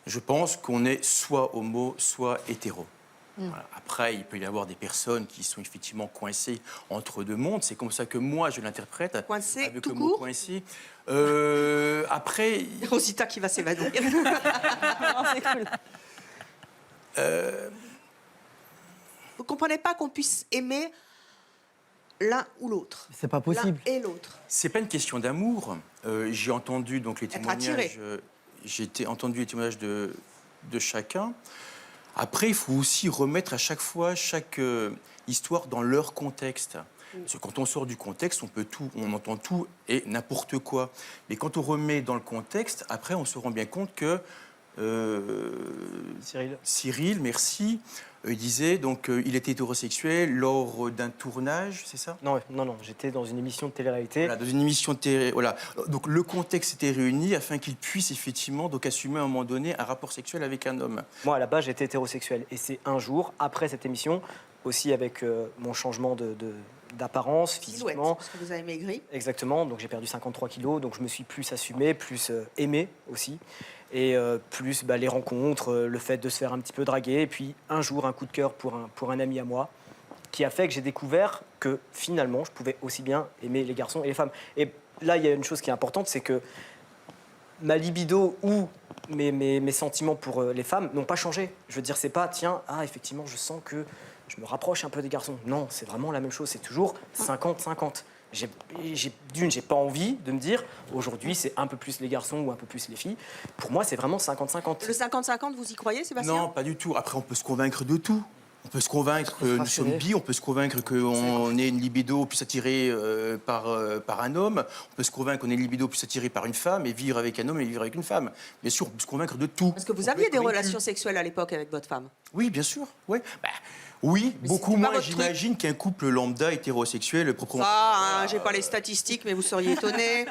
Je pense qu'on est soit homo, soit hétéro. Voilà. Après, il peut y avoir des personnes qui sont effectivement coincées entre deux mondes. C'est comme ça que moi, je l'interprète. Coincé avec tout le mot court? coincé. Après... Rosita qui va s'évanouir. C'est cool. Vous ne comprenez pas qu'on puisse aimer l'un ou l'autre? C'est pas possible. L'un et l'autre. C'est pas une question d'amour. J'ai entendu donc les témoignages. J'ai entendu les témoignages de chacun. Après, il faut aussi remettre à chaque fois chaque histoire dans leur contexte. Parce que quand on sort du contexte, on entend tout et n'importe quoi. Mais quand on remet dans le contexte, après, on se rend bien compte que Cyril, merci. Il disait donc il était hétérosexuel lors d'un tournage, c'est ça? Non, j'étais dans une émission de télé-réalité. Voilà, dans une émission de télé. Voilà. Donc le contexte était réuni afin qu'il puisse effectivement donc assumer à un moment donné un rapport sexuel avec un homme. Moi, à la base, j'étais hétérosexuel. Et c'est un jour, après cette émission, aussi avec mon changement d'apparence, physiquement. Parce que vous avez maigri. Exactement, donc j'ai perdu 53 kilos, donc je me suis plus assumé, plus aimé aussi. Et plus les rencontres, le fait de se faire un petit peu draguer. Et puis un jour, un coup de cœur pour un ami à moi qui a fait que j'ai découvert que finalement, je pouvais aussi bien aimer les garçons et les femmes. Et là, il y a une chose qui est importante, c'est que ma libido ou mes sentiments pour les femmes n'ont pas changé. Je veux dire, c'est pas, tiens, effectivement, je sens que je me rapproche un peu des garçons. Non, c'est vraiment la même chose, c'est toujours 50-50. J'ai pas envie de me dire aujourd'hui c'est un peu plus les garçons ou un peu plus les filles. Pour moi, c'est vraiment 50-50. Le 50-50, vous y croyez, Sébastien? Non, pas du tout. Après, on peut se convaincre de tout. On peut se convaincre que nous sommes bi, on peut se convaincre qu'on ait une libido plus attirée par un homme, on peut se convaincre qu'on ait une libido plus attirée par une femme et vivre avec un homme et vivre avec une femme. Bien sûr, on peut se convaincre de tout. Parce que vous aviez des relations sexuelles à l'époque avec votre femme? Oui, bien sûr. Ouais. Oui, Mais beaucoup c'était pas moins, votre truc. j'imagine, qu'un couple lambda hétérosexuel proprement. Ah, hein, j'ai pas les statistiques, mais vous seriez étonné.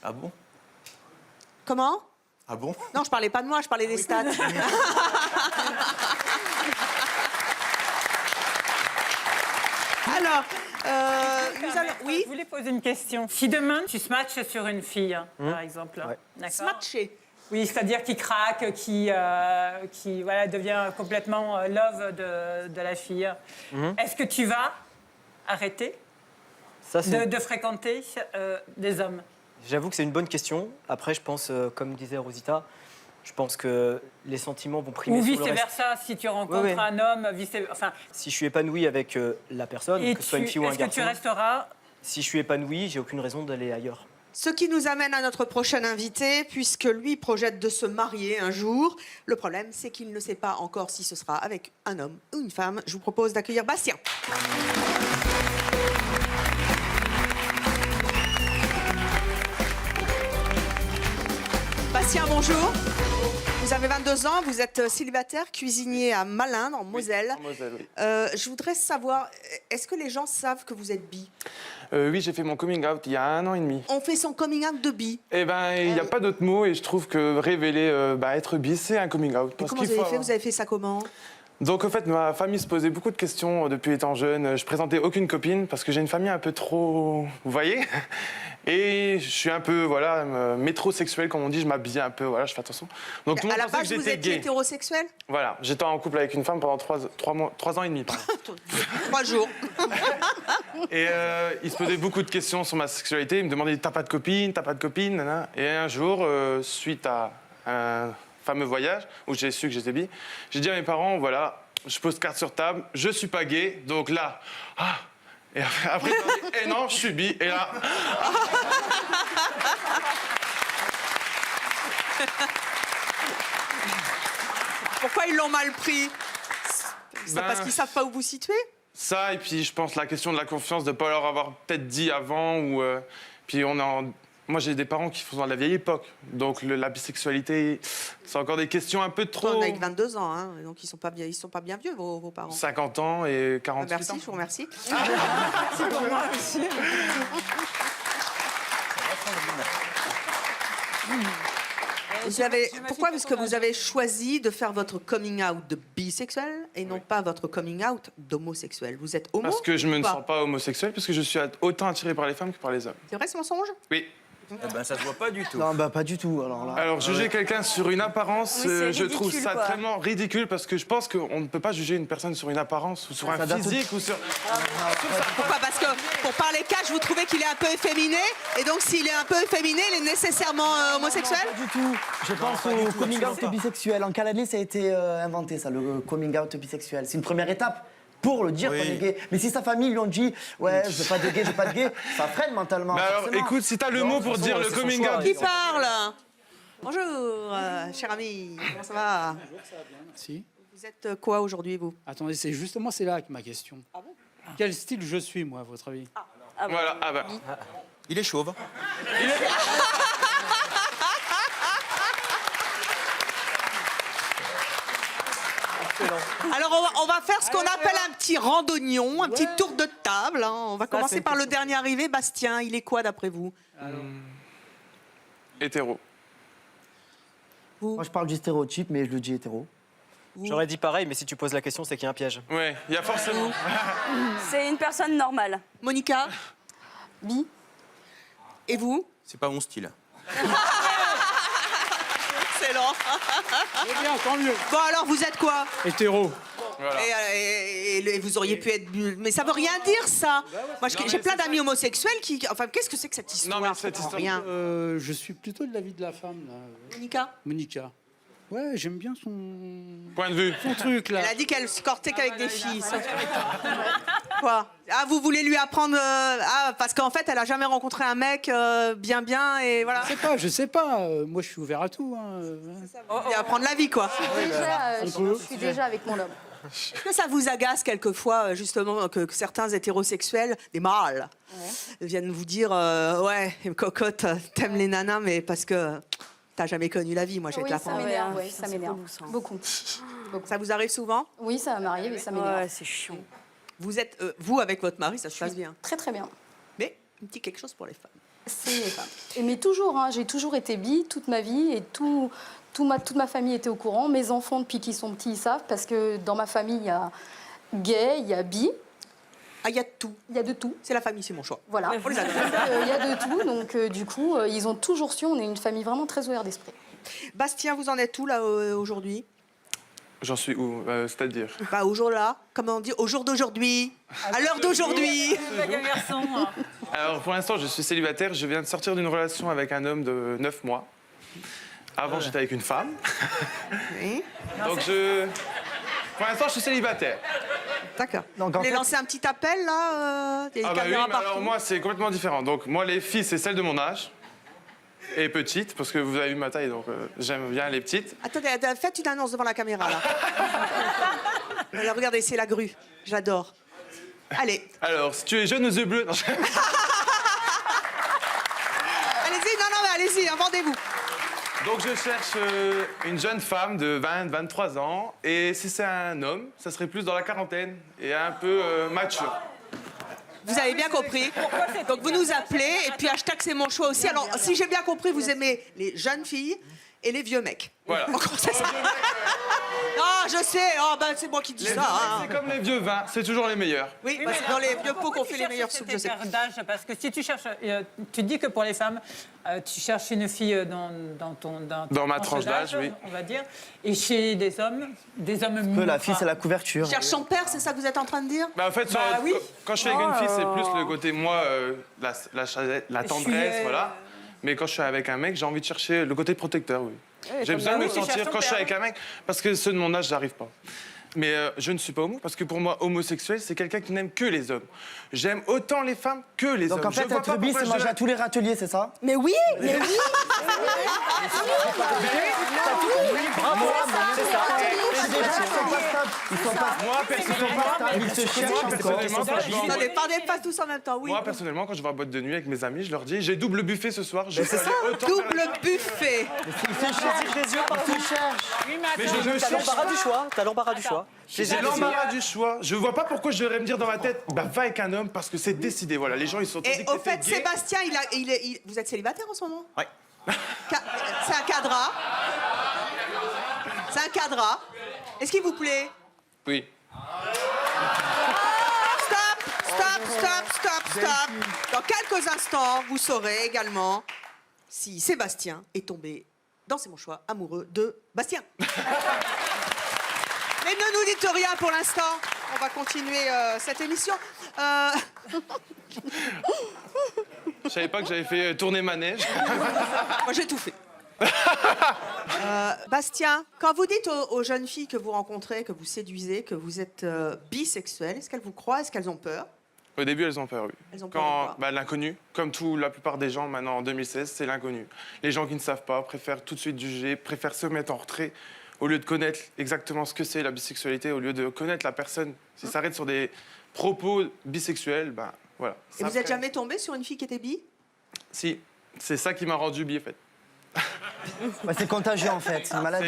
Ah bon? Comment? Ah bon? Non, je parlais pas de moi, je parlais des stats. Alors, oui. Je voulais poser une question. Si demain tu se matches sur une fille, par exemple, d'accord? Se matcher. Oui, c'est-à-dire qui craque, qui voilà, devient complètement love de la fille. Est-ce que tu vas arrêter de fréquenter des hommes? J'avoue que c'est une bonne question. Après, je pense, comme disait Rosita, je pense que les sentiments vont primer Ou sur le reste. vice-versa, si tu rencontres Ouais. un homme, Si je suis épanoui avec la personne, que ce soit une fille ou un est-ce que garçon, tu resteras? si je suis épanoui, j'ai aucune raison d'aller ailleurs. Ce qui nous amène à notre prochain invité, puisque lui projette de se marier un jour. Le problème, c'est qu'il ne sait pas encore si ce sera avec un homme ou une femme. Je vous propose d'accueillir Bastien. Bastien, bonjour. Vous avez 22 ans, vous êtes célibataire, cuisinier à Malindre, en Moselle. En Moselle, oui. Je voudrais savoir, est-ce que les gens savent que vous êtes bi? Oui, j'ai fait mon coming out il y a 1 an et demi. On fait son coming out de bi. Eh ben, il n'y a pas d'autre mot et je trouve que révéler, être bi, c'est un coming out. Et comment vous avez fait? Vous avez fait ça comment? Donc, en fait, ma famille se posait beaucoup de questions depuis étant jeune. Je présentais aucune copine parce que j'ai une famille un peu trop... Vous voyez? Et je suis un peu, voilà, métrosexuel, comme on dit. Je m'habille un peu, voilà, je fais attention. Donc, tout le À monde la pensait base, que vous j'étais étiez gay. hétérosexuel? Voilà, j'étais en couple avec une femme pendant 3 ans et demi. Pardon. 3 jours. Et il se posait beaucoup de questions sur ma sexualité. Il me demandait, t'as pas de copine, nanana. Et un jour, suite à un fameux voyage où j'ai su que j'étais bi, j'ai dit à mes parents, voilà, je pose carte sur table, je suis pas gay, donc là, et après, et non, je suis bi, et là... Pourquoi ils l'ont mal pris? C'est Ben, parce qu'ils savent pas où vous situez? Ça, et puis je pense la question de la confiance, de ne pas leur avoir peut-être dit avant, ou... puis moi, j'ai des parents qui sont dans la vieille époque, donc la bisexualité, c'est encore des questions un peu trop... On a que 22 ans, hein, donc ils sont pas bien vieux, vos parents. 50 ans et 48 ans. Merci, je vous remercie. C'est pour moi aussi. Pourquoi est-ce que vous avez choisi de faire votre coming out de bisexuel et non pas votre coming out d'homosexuel? Vous êtes homo? Parce que je me ou ne pas? sens pas homosexuel, parce que je suis autant attiré par les femmes que par les hommes. C'est vrai ce mensonge? Oui. Eh ben, ça se voit pas du tout. Non, bah pas du tout. Alors là. Alors, juger quelqu'un sur une apparence, Oui, c'est je trouve ridicule, ça quoi. tellement ridicule parce que je pense qu'on ne peut pas juger une personne sur une apparence ou sur un physique ou sur... Pourquoi? Parce que pour parler cash, vous trouvez qu'il est un peu efféminé, et donc s'il est un peu efféminé, il est nécessairement homosexuel? Pas du tout. Je pense au coming out bisexuel. En quelle année ça a été inventé, ça, le coming out bisexuel? C'est une première étape pour le dire qu'on est gay. Mais si sa famille lui ont dit ouais, je veux pas de gay, je veux pas de gay, ça freine mentalement. Mais alors, forcément. écoute, si t'as le mot pour dire le coming out... Qui parle? Bonjour, cher ami, comment ça va? Merci. Vous êtes quoi aujourd'hui, vous? Attendez, c'est là ma question. Ah bon? Quel style je suis, moi, à votre avis? Voilà, ah bah. Il est chauve. Alors, on va faire ce qu'on appelle un petit randonnion, un petit tour de table. Hein. On va commencer par le dernier arrivé. Bastien, il est quoi d'après vous? Hétéro. Moi, je parle du stéréotype, mais je le dis hétéro. J'aurais dit pareil, mais si tu poses la question, c'est qu'il y a un piège. Ouais, il y a forcément... C'est une personne normale. Monica? Bi. Et vous? C'est pas mon style. Excellent. Eh bien, tant mieux. Bon, alors, vous êtes quoi? Hétéro. Voilà. Et vous auriez pu être... Mais ça veut rien dire, ça. Moi, j'ai plein d'amis homosexuels qui... Enfin, qu'est-ce que c'est que cette histoire? Non, mais cette histoire... Rien. Je suis plutôt de l'avis de la femme, là. Monica? Monica. Ouais, j'aime bien son... Point de vue. Son truc, là. Elle a dit qu'elle sortait qu'avec des filles. Quoi? Ah, vous voulez lui apprendre... parce qu'en fait, elle a jamais rencontré un mec bien et voilà. Je sais pas. Moi, je suis ouvert à tout. Hein. Et apprendre la vie, quoi. Je suis déjà avec mon homme. Est-ce que ça vous agace quelquefois, justement, que certains hétérosexuels, des mâles, viennent vous dire ouais, cocotte, t'aimes les nanas, mais parce que t'as jamais connu la vie. Moi, j'ai été la ça première. m'énerve, ça m'énerve. Beaucoup. Ça vous arrive souvent? Oui, ça m'arrive et ça m'énerve. Ouais, c'est chiant. Vous êtes, vous, avec votre mari, ça se passe bien? Très très bien. Mais un petit quelque chose pour les femmes. C'est les femmes. Mais toujours, hein, j'ai toujours été bi toute ma vie et toute ma famille était au courant. Mes enfants, depuis qu'ils sont petits, ils savent parce que dans ma famille, il y a gay, il y a bi. Ah, il y a de tout. Il y a de tout. C'est la famille, c'est mon choix. Voilà. On les adore. Il y a de tout, donc du coup, ils ont toujours su. On est une famille vraiment très ouverte d'esprit. Bastien, vous en êtes où là aujourd'hui? J'en suis où? C'est-à-dire? Bah, au jour là, comment on dit? Au jour d'aujourd'hui, à l'heure d'aujourd'hui. Alors pour l'instant, je suis célibataire. Je viens de sortir d'une relation avec un homme de 9 mois. Avant, j'étais avec une femme. Oui. Donc pour l'instant, je suis célibataire. D'accord. Vous voulez lancer un petit appel là? Des Ah bah oui, caméras mais partout. alors moi, c'est complètement différent. Donc moi, les filles, c'est celles de mon âge. Et petites, parce que vous avez vu ma taille, donc j'aime bien les petites. Attendez, faites une annonce devant la caméra là. Alors, regardez, c'est la grue. J'adore. Allez. Alors, si tu es jeune aux yeux bleus... Non, Allez-y, non, mais allez-y, hein, vendez-vous. Donc je cherche une jeune femme de 20-23 ans. Et si c'est un homme, ça serait plus dans la quarantaine et un peu mature. Vous avez bien compris. Donc vous nous appelez et puis hashtag c'est mon choix aussi. Alors si j'ai bien compris, vous aimez les jeunes filles et les vieux mecs. Voilà. C'est ça. Ah, je sais. Oh, ben, c'est moi qui dis Les ça. vieux mecs, Hein. c'est comme les vieux vins, c'est toujours les meilleurs. Oui, parce que dans les vieux pots qu'on fait les meilleures soupes, je sais. D'âge, parce que si tu cherches, tu dis que pour les femmes, tu cherches une fille dans ma tranche d'âge, oui. On va dire, et chez des hommes mûrs. La fille, c'est la couverture. Cherche son père, c'est ça que vous êtes en train de dire? Bah en fait, oui. quand je suis avec une fille, c'est plus le côté, moi, la tendresse, voilà. Mais quand je suis avec un mec, j'ai envie de chercher le côté protecteur, oui. J'ai besoin de me sentir, quand je suis avec un mec, parce que ceux de mon âge, j'arrive pas. Mais je ne suis pas homo, parce que pour moi, homosexuel, c'est quelqu'un qui n'aime que les hommes. J'aime autant les femmes que les hommes. Donc en fait, être bi, c'est manger à tous les râteliers, c'est ça? Mais oui, mais oui. Bravo, c'est ça. Moi, personnellement, Ils se cherchent encore. Attendez, parlez pas tous en même temps, oui. Moi, personnellement, quand je vais en boîte de nuit avec mes amis, je leur dis j'ai double buffet ce soir. Je C'est ça, double buffet. Ils se cherchent les yeux partout. Mais je me T'as l'embarras du choix. T'as l'embarras du choix. J'ai l'embarras du choix. Je vois pas pourquoi je devrais me dire dans ma tête, bah va avec un homme parce que c'est décidé. Voilà, les gens ils sont. Et au fait, Sébastien, vous êtes célibataire en ce moment? Oui. C'est un cadra. C'est un cadra. Est-ce qu'il vous plaît? Oui. Stop. Dans quelques instants, vous saurez également si Sébastien est tombé dans C'est mon choix amoureux de Bastien. Mais ne nous dites rien pour l'instant. On va continuer cette émission. Je savais pas que j'avais fait tourner ma neige. Moi, j'ai tout fait. Bastien, quand vous dites aux jeunes filles que vous rencontrez, que vous séduisez, que vous êtes bisexuel, est-ce qu'elles vous croient? Est-ce qu'elles ont peur? Au début, elles ont peur, oui. Elles ont peur de quoi? L'inconnu, comme la plupart des gens maintenant en 2016, c'est l'inconnu. Les gens qui ne savent pas préfèrent tout de suite juger, préfèrent se mettre en retrait au lieu de connaître exactement ce que c'est la bisexualité, au lieu de connaître la personne. S'ils s'arrêtent sur des propos bisexuels, ben voilà. Et vous n'êtes jamais tombé sur une fille qui était bi? Si, c'est ça qui m'a rendu bi, en fait. C'est contagieux en fait, c'est une maladie.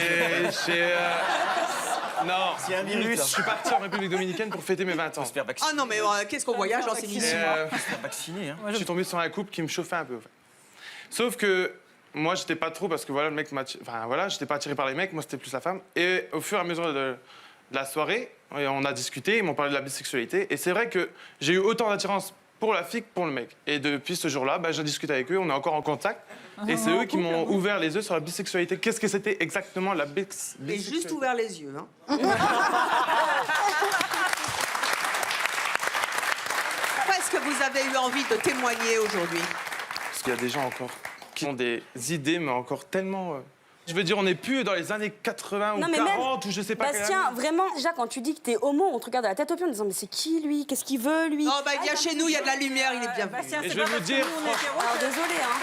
Non, c'est un virus. Je suis parti en République Dominicaine pour fêter mes 20 ans. Ah non, mais qu'est-ce qu'on voyage dans ces missions? Je suis tombé sur un couple qui me chauffait un peu. En fait. Sauf que moi, j'étais pas trop parce que voilà, le mec j'étais pas attiré par les mecs, moi c'était plus la femme. Et au fur et à mesure de la soirée, on a discuté, ils m'ont parlé de la bisexualité. Et c'est vrai que j'ai eu autant d'attirance pour la fille que pour le mec. Et depuis ce jour-là, j'ai discuté avec eux, on est encore en contact. Et c'est eux qui m'ont ouvert les yeux sur la bisexualité. Qu'est-ce que c'était exactement la bisexualité? J'ai juste ouvert les yeux. Hein. Est-ce que vous avez eu envie de témoigner aujourd'hui? Parce qu'il y a des gens encore qui ont des idées, mais encore tellement... Je veux dire, on n'est plus dans les années 80 ou 40 ou je sais pas. Bastien, vraiment, déjà, quand tu dis que t'es homo, on te regarde à la tête aux pieds en disant mais c'est qui lui? Qu'est-ce qu'il veut lui? Non, il vient chez nous, il y a de la lumière, il est bien venu. Et je vais vous dire... Alors désolé, hein.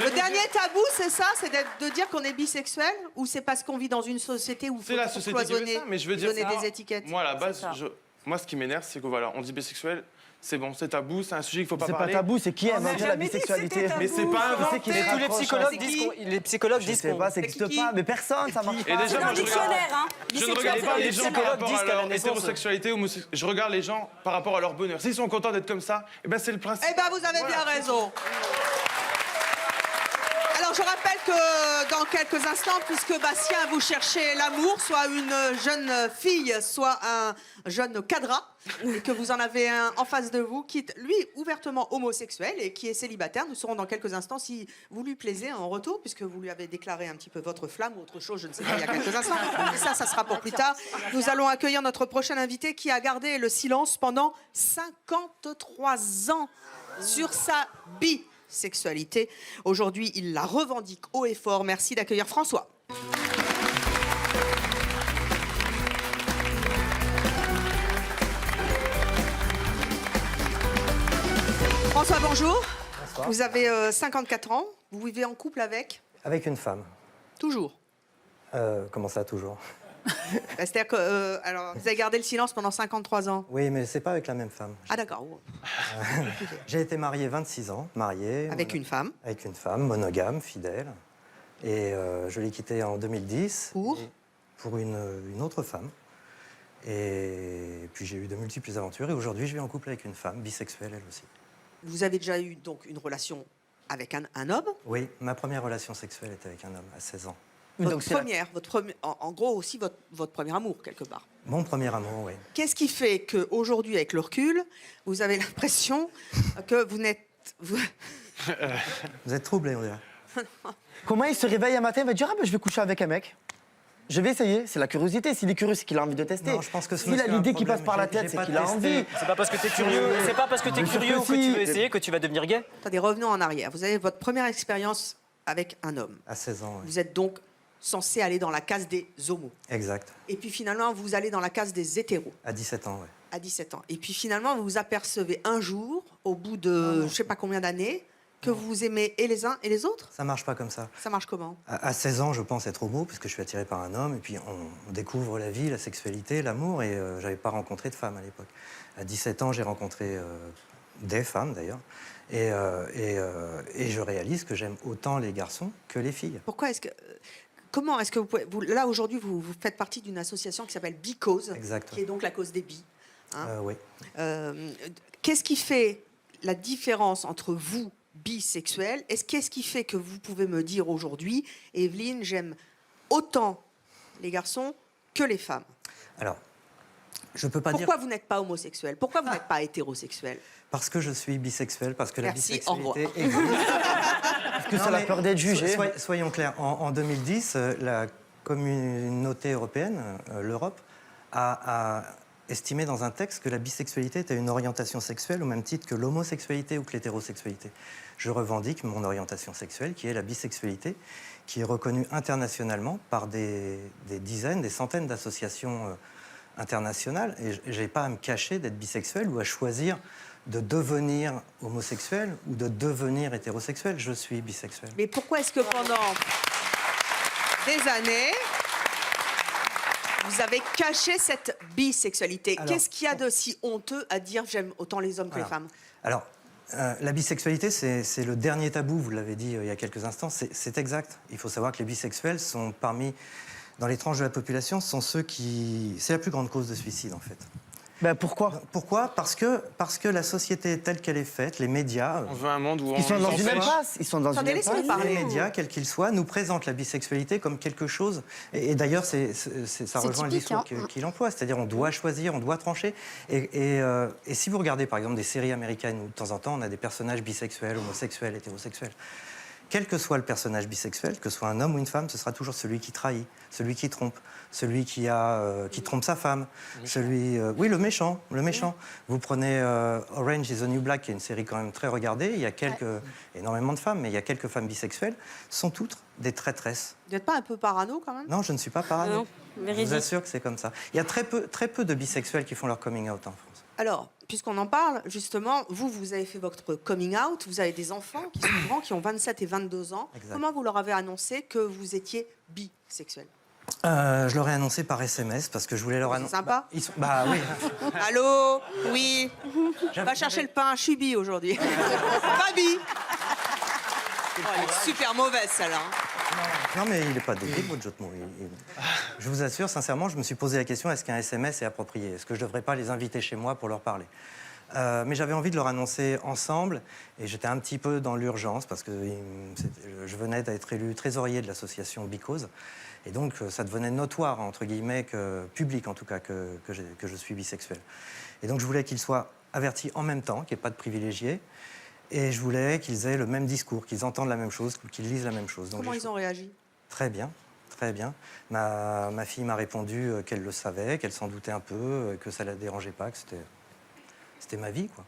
Le dernier tabou, c'est ça? C'est de dire qu'on est bisexuel? Ou c'est parce qu'on vit dans une société où il faut C'est la société qui veut cloisonner, ça, mais je veux dire donner ça. des étiquettes? Moi, à la base, moi, ce qui m'énerve, c'est que voilà, on dit bisexuel, c'est bon, c'est tabou, c'est un sujet qu'il faut pas C'est pas parler. tabou, c'est qui a inventé la bisexualité? Mais c'est pas inventé. Tous les psychologues disent qu'on... pas, ça n'existe pas, mais personne, ça marche pas. Et déjà, moi, je ne regarde pas les gens par rapport à leur naissance. hétérosexualité, je regarde les gens par rapport à leur bonheur. S'ils sont contents d'être comme ça, eh ben c'est le principe. Eh ben, vous avez bien raison. Alors, je rappelle que dans quelques instants, puisque Bastien, vous cherchez l'amour, soit une jeune fille, soit un jeune cadra, et que vous en avez un en face de vous, qui est, lui, ouvertement homosexuel et qui est célibataire. Nous saurons dans quelques instants si vous lui plaisez en retour, puisque vous lui avez déclaré un petit peu votre flamme ou autre chose, je ne sais pas, il y a quelques instants. Mais ça sera pour plus tard. Nous allons accueillir notre prochain invité qui a gardé le silence pendant 53 ans sur sa bisexualité. Aujourd'hui, il la revendique haut et fort. Merci d'accueillir François. François, bonjour. Bonsoir. Vous avez 54 ans. Vous vivez en couple avec? Avec une femme. Toujours. Comment ça, toujours? C'est-à-dire que alors, vous avez gardé le silence pendant 53 ans. Oui, mais c'est pas avec la même femme. Ah d'accord. J'ai été marié 26 ans, marié. Avec une femme. Avec une femme, monogame, fidèle. Et je l'ai quittée en 2010. Pour une autre femme. Et puis j'ai eu de multiples aventures. Et aujourd'hui, je vis en couple avec une femme, bisexuelle elle aussi. Vous avez déjà eu donc une relation avec un homme? Oui, ma première relation sexuelle était avec un homme à 16 ans. En gros aussi votre premier amour, quelque part. Mon premier amour, oui. Qu'est-ce qui fait qu'aujourd'hui, avec le recul, vous avez l'impression que vous n'êtes... Vous êtes troublé, on dirait. Comment il se réveille un matin, il va dire ah ben, je vais coucher avec un mec. Je vais essayer, c'est la curiosité. S'il est curieux, c'est qu'il a envie de tester. Non, je pense que s'il a l'idée qui passe par la tête, c'est qu'il a envie. C'est pas parce que t'es curieux, c'est pas parce que t'es curieux ou que tu veux essayer que tu vas devenir gay. Attendez, revenons en arrière. Vous avez votre première expérience avec un homme. À 16 ans, oui. Vous êtes donc censé aller dans la case des homos. Exact. Et puis finalement, vous allez dans la case des hétéros. À 17 ans, oui. À 17 ans. Et puis finalement, vous vous apercevez un jour, au bout de je sais pas combien d'années, que vous aimez et les uns et les autres? Ça marche pas comme ça. Ça marche comment? À 16 ans, je pense être homo, parce que je suis attiré par un homme, et puis on découvre la vie, la sexualité, l'amour, et j'avais pas rencontré de femme à l'époque. À 17 ans, j'ai rencontré des femmes, d'ailleurs, et je réalise que j'aime autant les garçons que les filles. Pourquoi est-ce que... Comment est-ce que vous pouvez... là, aujourd'hui, vous faites partie d'une association qui s'appelle Bicause, qui est donc la cause des bi. Hein. Oui. Qu'est-ce qui fait la différence entre vous, bisexuels, qu'est-ce qui fait que vous pouvez me dire aujourd'hui, Evelyne, j'aime autant les garçons que les femmes? Alors, je peux pas dire... Pourquoi vous n'êtes pas homosexuel? Pourquoi vous n'êtes pas hétérosexuel? Parce que je suis bisexuel, parce que Merci, la bisexualité au existe. Parce que ça a peur d'être jugé. Soyons clairs, en 2010, la communauté européenne, l'Europe, a estimé dans un texte que la bisexualité était une orientation sexuelle au même titre que l'homosexualité ou que l'hétérosexualité. Je revendique mon orientation sexuelle, qui est la bisexualité, qui est reconnue internationalement par des dizaines, des centaines d'associations internationales. Et je n'ai pas à me cacher d'être bisexuel ou à choisir de devenir homosexuel ou de devenir hétérosexuel. Je suis bisexuel. Mais pourquoi est-ce que pendant des années, vous avez caché cette bisexualité? Qu'est-ce qu'il y a de si honteux à dire j'aime autant les hommes que les femmes? Alors, la bisexualité, c'est le dernier tabou, vous l'avez dit il y a quelques instants, c'est exact. Il faut savoir que les bisexuels sont dans les tranches de la population, sont ceux qui... C'est la plus grande cause de suicide, en fait. Ben pourquoi? Pourquoi? Parce que la société telle qu'elle est faite, les médias... On veut un monde où ils sont dans une impasse. Ils sont dans une impasse. Les médias, quels qu'ils soient, nous présentent la bisexualité comme quelque chose... Et d'ailleurs, ça rejoint le discours qu'il emploie. C'est-à-dire on doit choisir, on doit trancher. Et si vous regardez, par exemple, des séries américaines où, de temps en temps, on a des personnages bisexuels, homosexuels, hétérosexuels, quel que soit le personnage bisexuel, que ce soit un homme ou une femme, ce sera toujours celui qui trahit, celui qui trompe, celui qui trompe sa femme, oui, le méchant. Vous prenez Orange is the New Black, qui est une série quand même très regardée. Il y a énormément de femmes, mais il y a quelques femmes bisexuelles, sont toutes des traîtresses. Vous n'êtes pas un peu parano quand même? Non, je ne suis pas parano. Non, je vous assure que c'est comme ça. Il y a très peu de bisexuels qui font leur coming out en France. Alors, puisqu'on en parle, justement, vous avez fait votre coming out, vous avez des enfants qui sont grands, qui ont 27 et 22 ans. Exact. Comment vous leur avez annoncé que vous étiez bisexuel? Je leur ai annoncé par SMS parce que je voulais leur annoncer. C'est sympa. Bah oui. Allô? Oui. Va chercher le pain, je suis bi aujourd'hui. Pas bi. Oh, elle est super mauvaise, celle-là. Non, mais il n'est pas débile, votre jeu de mots. Je vous assure, sincèrement, je me suis posé la question, est-ce qu'un SMS est approprié? Est-ce que je ne devrais pas les inviter chez moi pour leur parler? Mais j'avais envie de leur annoncer ensemble, et j'étais un petit peu dans l'urgence, parce que je venais d'être élu trésorier de l'association Bicause, et donc ça devenait notoire, entre guillemets, public en tout cas, que je suis bisexuel. Et donc je voulais qu'ils soient avertis en même temps, qu'il n'y ait pas de privilégiés, et je voulais qu'ils aient le même discours, qu'ils entendent la même chose, qu'ils lisent la même chose. Donc, comment ils ont réagi? Très bien, très bien. Ma fille m'a répondu qu'elle le savait, qu'elle s'en doutait un peu, que ça ne la dérangeait pas, que c'était ma vie, quoi.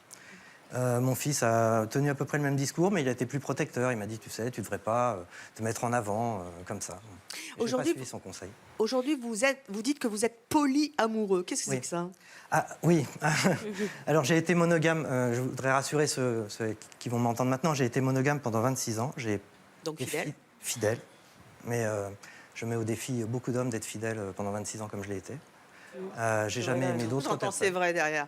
Mon fils a tenu à peu près le même discours, mais il a été plus protecteur. Il m'a dit, tu sais, tu ne devrais pas te mettre en avant comme ça. Je n'ai pas suivi son conseil. Aujourd'hui, vous dites que vous êtes polyamoureux. Qu'est-ce que c'est que ça? Ah oui. Alors j'ai été monogame. Je voudrais rassurer ceux qui vont m'entendre maintenant. J'ai été monogame pendant 26 ans. Donc fidèle. Fidèle. Mais je mets au défi beaucoup d'hommes d'être fidèles pendant 26 ans comme je l'ai été. J'ai jamais aimé d'autres personnes. C'est vrai derrière.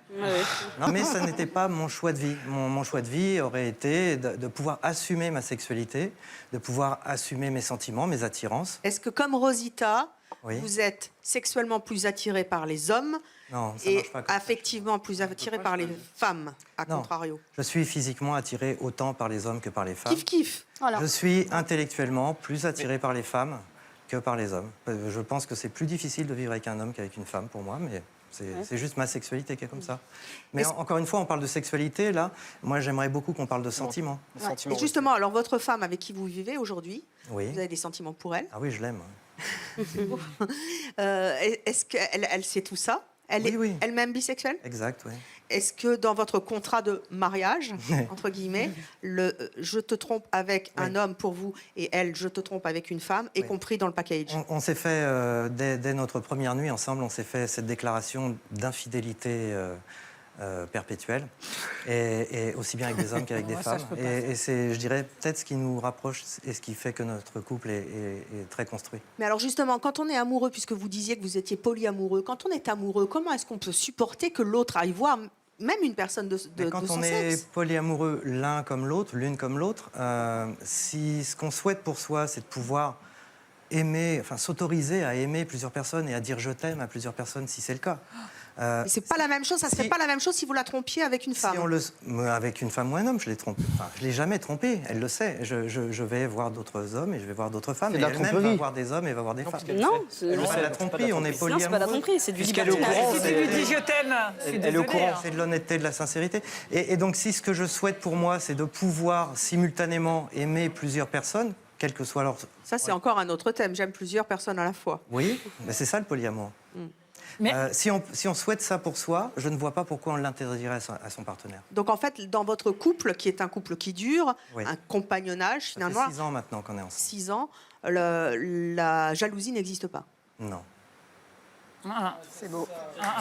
Non, mais ça n'était pas mon choix de vie. Mon choix de vie aurait été de pouvoir assumer ma sexualité, de pouvoir assumer mes sentiments, mes attirances. Est-ce que, comme Rosita, Oui. vous êtes sexuellement plus attiré par les hommes Non, ça et marche pas comme ça. affectivement plus attiré par les femmes, à Non. contrario? Je suis physiquement attiré autant par les hommes que par les femmes. Kiff. Voilà. Je suis intellectuellement plus attiré par les femmes que par les hommes. Je pense que c'est plus difficile de vivre avec un homme qu'avec une femme pour moi, mais c'est juste ma sexualité qui est comme ça. Mais encore une fois, on parle de sexualité, là. Moi, j'aimerais beaucoup qu'on parle de sentiments. Ouais. Et justement, alors votre femme avec qui vous vivez aujourd'hui, Oui. vous avez des sentiments pour elle? Ah oui, je l'aime. Est-ce qu'elle sait tout ça? Elle est elle-même bisexuelle? Exact, oui. Est-ce que dans votre contrat de mariage, entre guillemets, le je te trompe avec un homme pour vous et elle, je te trompe avec une femme, est compris dans le package? On s'est fait, dès notre première nuit ensemble, on s'est fait cette déclaration d'infidélité perpétuelle, et aussi bien avec des hommes qu'avec des femmes. Et c'est, je dirais, peut-être ce qui nous rapproche et ce qui fait que notre couple est très construit. Mais alors justement, quand on est amoureux, puisque vous disiez que vous étiez polyamoureux, quand on est amoureux, comment est-ce qu'on peut supporter que l'autre aille voir même une personne de Quand son on sexe? est polyamoureux l'un comme l'autre, l'une comme l'autre, si ce qu'on souhaite pour soi, c'est de pouvoir aimer, enfin s'autoriser à aimer plusieurs personnes et à dire je t'aime à plusieurs personnes si c'est le cas. Mais c'est pas la même chose, ça serait pas la même chose si vous la trompiez avec une femme. Avec une femme ou un homme, je l'ai trompé. Enfin, je l'ai jamais trompé, elle le sait. Je vais voir d'autres hommes et je vais voir d'autres femmes. Et elle-même va voir des hommes et va voir des femmes. Non, c'est la tromperie, on est polyamoureux. Non, c'est pas la tromperie, c'est du libertinage. Si tu lui dis je t'aime, Elle est au courant, c'est de l'honnêteté, de la sincérité. Et donc, si ce que je souhaite pour moi, c'est de pouvoir simultanément aimer plusieurs personnes, quel que soit leur... Ça, c'est encore un autre thème. J'aime plusieurs personnes à la fois. Oui, mais c'est ça le polyamour. Si on souhaite ça pour soi, je ne vois pas pourquoi on l'interdirait à son partenaire. Donc en fait, dans votre couple, qui est un couple qui dure, un compagnonnage finalement... Ça fait 6 ans maintenant qu'on est ensemble. 6 ans, la jalousie n'existe pas. Non. C'est beau.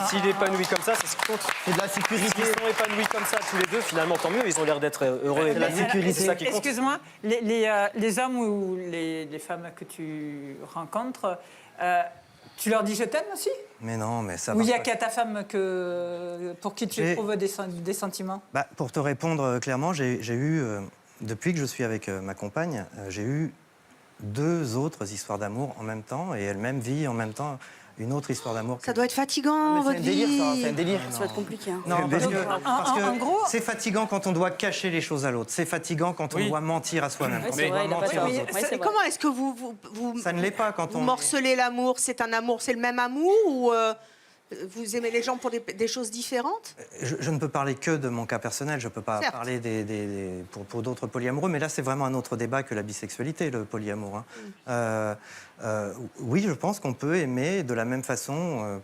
S'il est épanoui comme ça, c'est ce qui compte. C'est de la sécurité. S'ils sont épanouis comme ça tous les deux, finalement, tant mieux. Ils ont l'air d'être heureux. C'est la sécurité. C'est ça qui compte. Excuse-moi, les hommes ou les femmes que tu rencontres, tu leur dis je t'aime aussi? Mais non, mais ça Ou il n'y a pas. qu'à ta femme pour qui tu éprouves des sentiments? Pour te répondre clairement, j'ai eu, depuis que je suis avec ma compagne, j'ai eu 2 autres histoires d'amour en même temps, et elle-même vit en même temps une autre histoire d'amour. Ça doit être fatigant, votre vie. C'est un délire. Ça va être compliqué. Hein. Non, parce que en gros, c'est fatigant quand on doit cacher les choses à l'autre. C'est fatigant quand on doit mentir à soi-même. Ouais, c'est vrai, il a pas tort. Ouais, c'est vrai. Comment est-ce que vous Ça ne l'est pas quand vous on... morcelez l'amour? C'est un amour, c'est le même amour ou vous aimez les gens pour des choses différentes? Je ne peux parler que de mon cas personnel, je ne peux pas parler pour d'autres polyamoureux, mais là c'est vraiment un autre débat que la bisexualité, le polyamour. Oui, je pense qu'on peut aimer de la même façon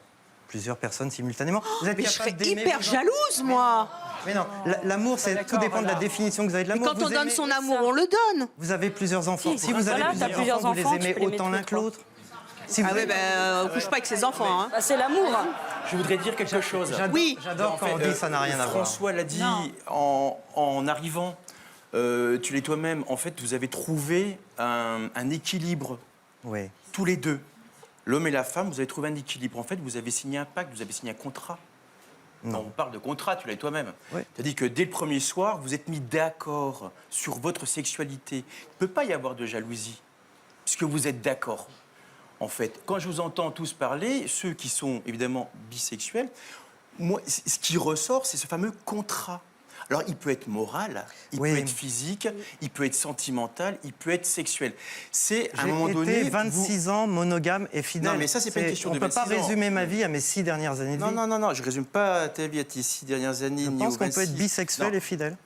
plusieurs personnes simultanément. Vous êtes Mais je serais capable d'aimer hyper les gens- jalouse, moi. Mais non, l'amour, tout dépend de la définition que vous avez de Mais l'amour. quand on Vous donne aimez- son amour, on le donne. Vous avez plusieurs enfants. Si, Si vous avez voilà, t'as plusieurs enfants, vous les tu aimez peux les autant mettre l'un que l'autre. Si vous... Ah ouais, on couche pas avec ses enfants. Hein. Bah, c'est l'amour. Je voudrais dire quelque chose. Oui. J'adore quand on dit ça n'a rien à voir. François l'a dit en arrivant. Tu l'es toi-même. En fait, vous avez trouvé un équilibre. Oui. Tous les deux. L'homme et la femme, vous avez trouvé un équilibre. En fait, vous avez signé un pacte, vous avez signé un contrat. Non. On parle de contrat, tu l'as toi-même. Oui. C'est-à-dire que dès le premier soir, vous êtes mis d'accord sur votre sexualité. Il ne peut pas y avoir de jalousie, puisque vous êtes d'accord. En fait, quand je vous entends tous parler, ceux qui sont évidemment bisexuels, moi, ce qui ressort, c'est ce fameux contrat. Alors, il peut être moral, il peut être physique, il peut être sentimental, il peut être sexuel. C'est à un moment donné. J'ai été 26 ans monogame et fidèle. Non, mais ça, c'est pas une question de 26 ans. On ne peut pas résumer ma vie à mes 6 dernières années de vie. Non, je résume pas ta vie à tes 6 dernières années. Je pense qu'on peut être bisexuel et fidèle.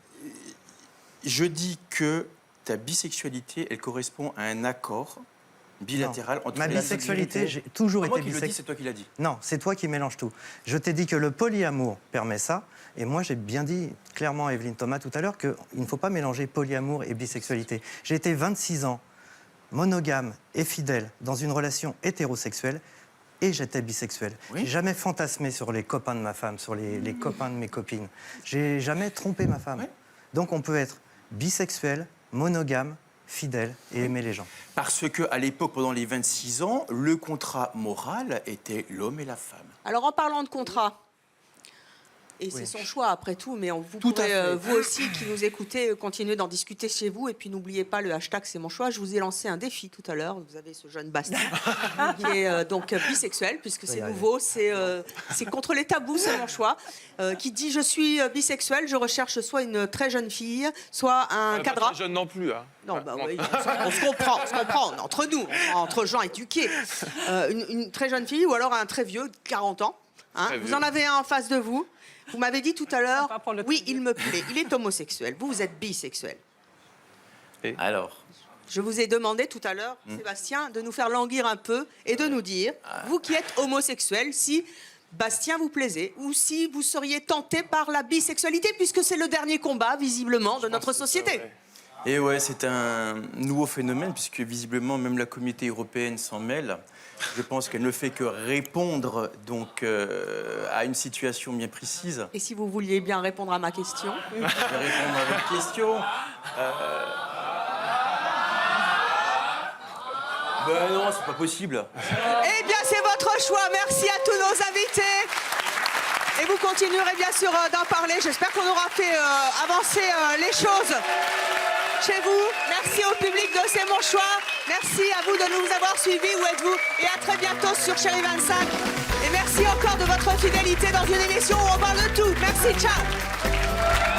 Je dis que ta bisexualité, elle correspond à un accord bilatéral entre ma bisexualité, j'ai toujours été bisexuel. C'est toi qui l'as dit. Non, c'est toi qui mélanges tout. Je t'ai dit que le polyamour permet ça, et moi j'ai bien dit clairement à Evelyne Thomas tout à l'heure qu'il ne faut pas mélanger polyamour et bisexualité. J'ai été 26 ans monogame et fidèle dans une relation hétérosexuelle, et j'étais bisexuel. Oui. J'ai jamais fantasmé sur les copains de ma femme, sur les copains de mes copines. J'ai jamais trompé ma femme. Oui. Donc on peut être bisexuel, monogame, fidèle et aimer les gens. Parce qu'à l'époque, pendant les 26 ans, le contrat moral était l'homme et la femme. Alors en parlant de contrat, et c'est son choix après tout, mais vous pourrez, vous aussi qui nous écoutez, continuer d'en discuter chez vous. Et puis n'oubliez pas le hashtag c'est mon choix. Je vous ai lancé un défi tout à l'heure. Vous avez ce jeune Bastien qui est donc bisexuel, puisque c'est nouveau, c'est contre les tabous, c'est mon choix, qui dit je suis bisexuel, je recherche soit une très jeune fille, soit un cadra. Pas très jeune non plus. Hein. Non, oui, on se comprend, entre nous, entre gens éduqués. Une très jeune fille ou alors un très vieux, 40 ans. Hein. Vous en avez un en face de vous. Vous m'avez dit tout à l'heure, oui, il me plaît, il est homosexuel. Vous êtes bisexuel. Et alors ? Je vous ai demandé tout à l'heure, Sébastien, de nous faire languir un peu et de nous dire, vous qui êtes homosexuel, si Bastien vous plaisait ou si vous seriez tenté par la bisexualité, puisque c'est le dernier combat, visiblement, de notre société. Et ouais, c'est un nouveau phénomène, puisque visiblement, même la communauté européenne s'en mêle. Je pense qu'elle ne fait que répondre donc, à une situation bien précise. Et si vous vouliez bien répondre à ma question. Je vais répondre à votre question. Ben non, c'est pas possible. Eh bien, c'est votre choix. Merci à tous nos invités. Et vous continuerez bien sûr d'en parler. J'espère qu'on aura fait avancer les choses chez vous. Merci au public de C'est mon choix. Merci à vous de nous avoir suivis. Où êtes-vous? Et à très bientôt sur Chérie 25. Et merci encore de votre fidélité dans une émission où on parle de tout. Merci, ciao.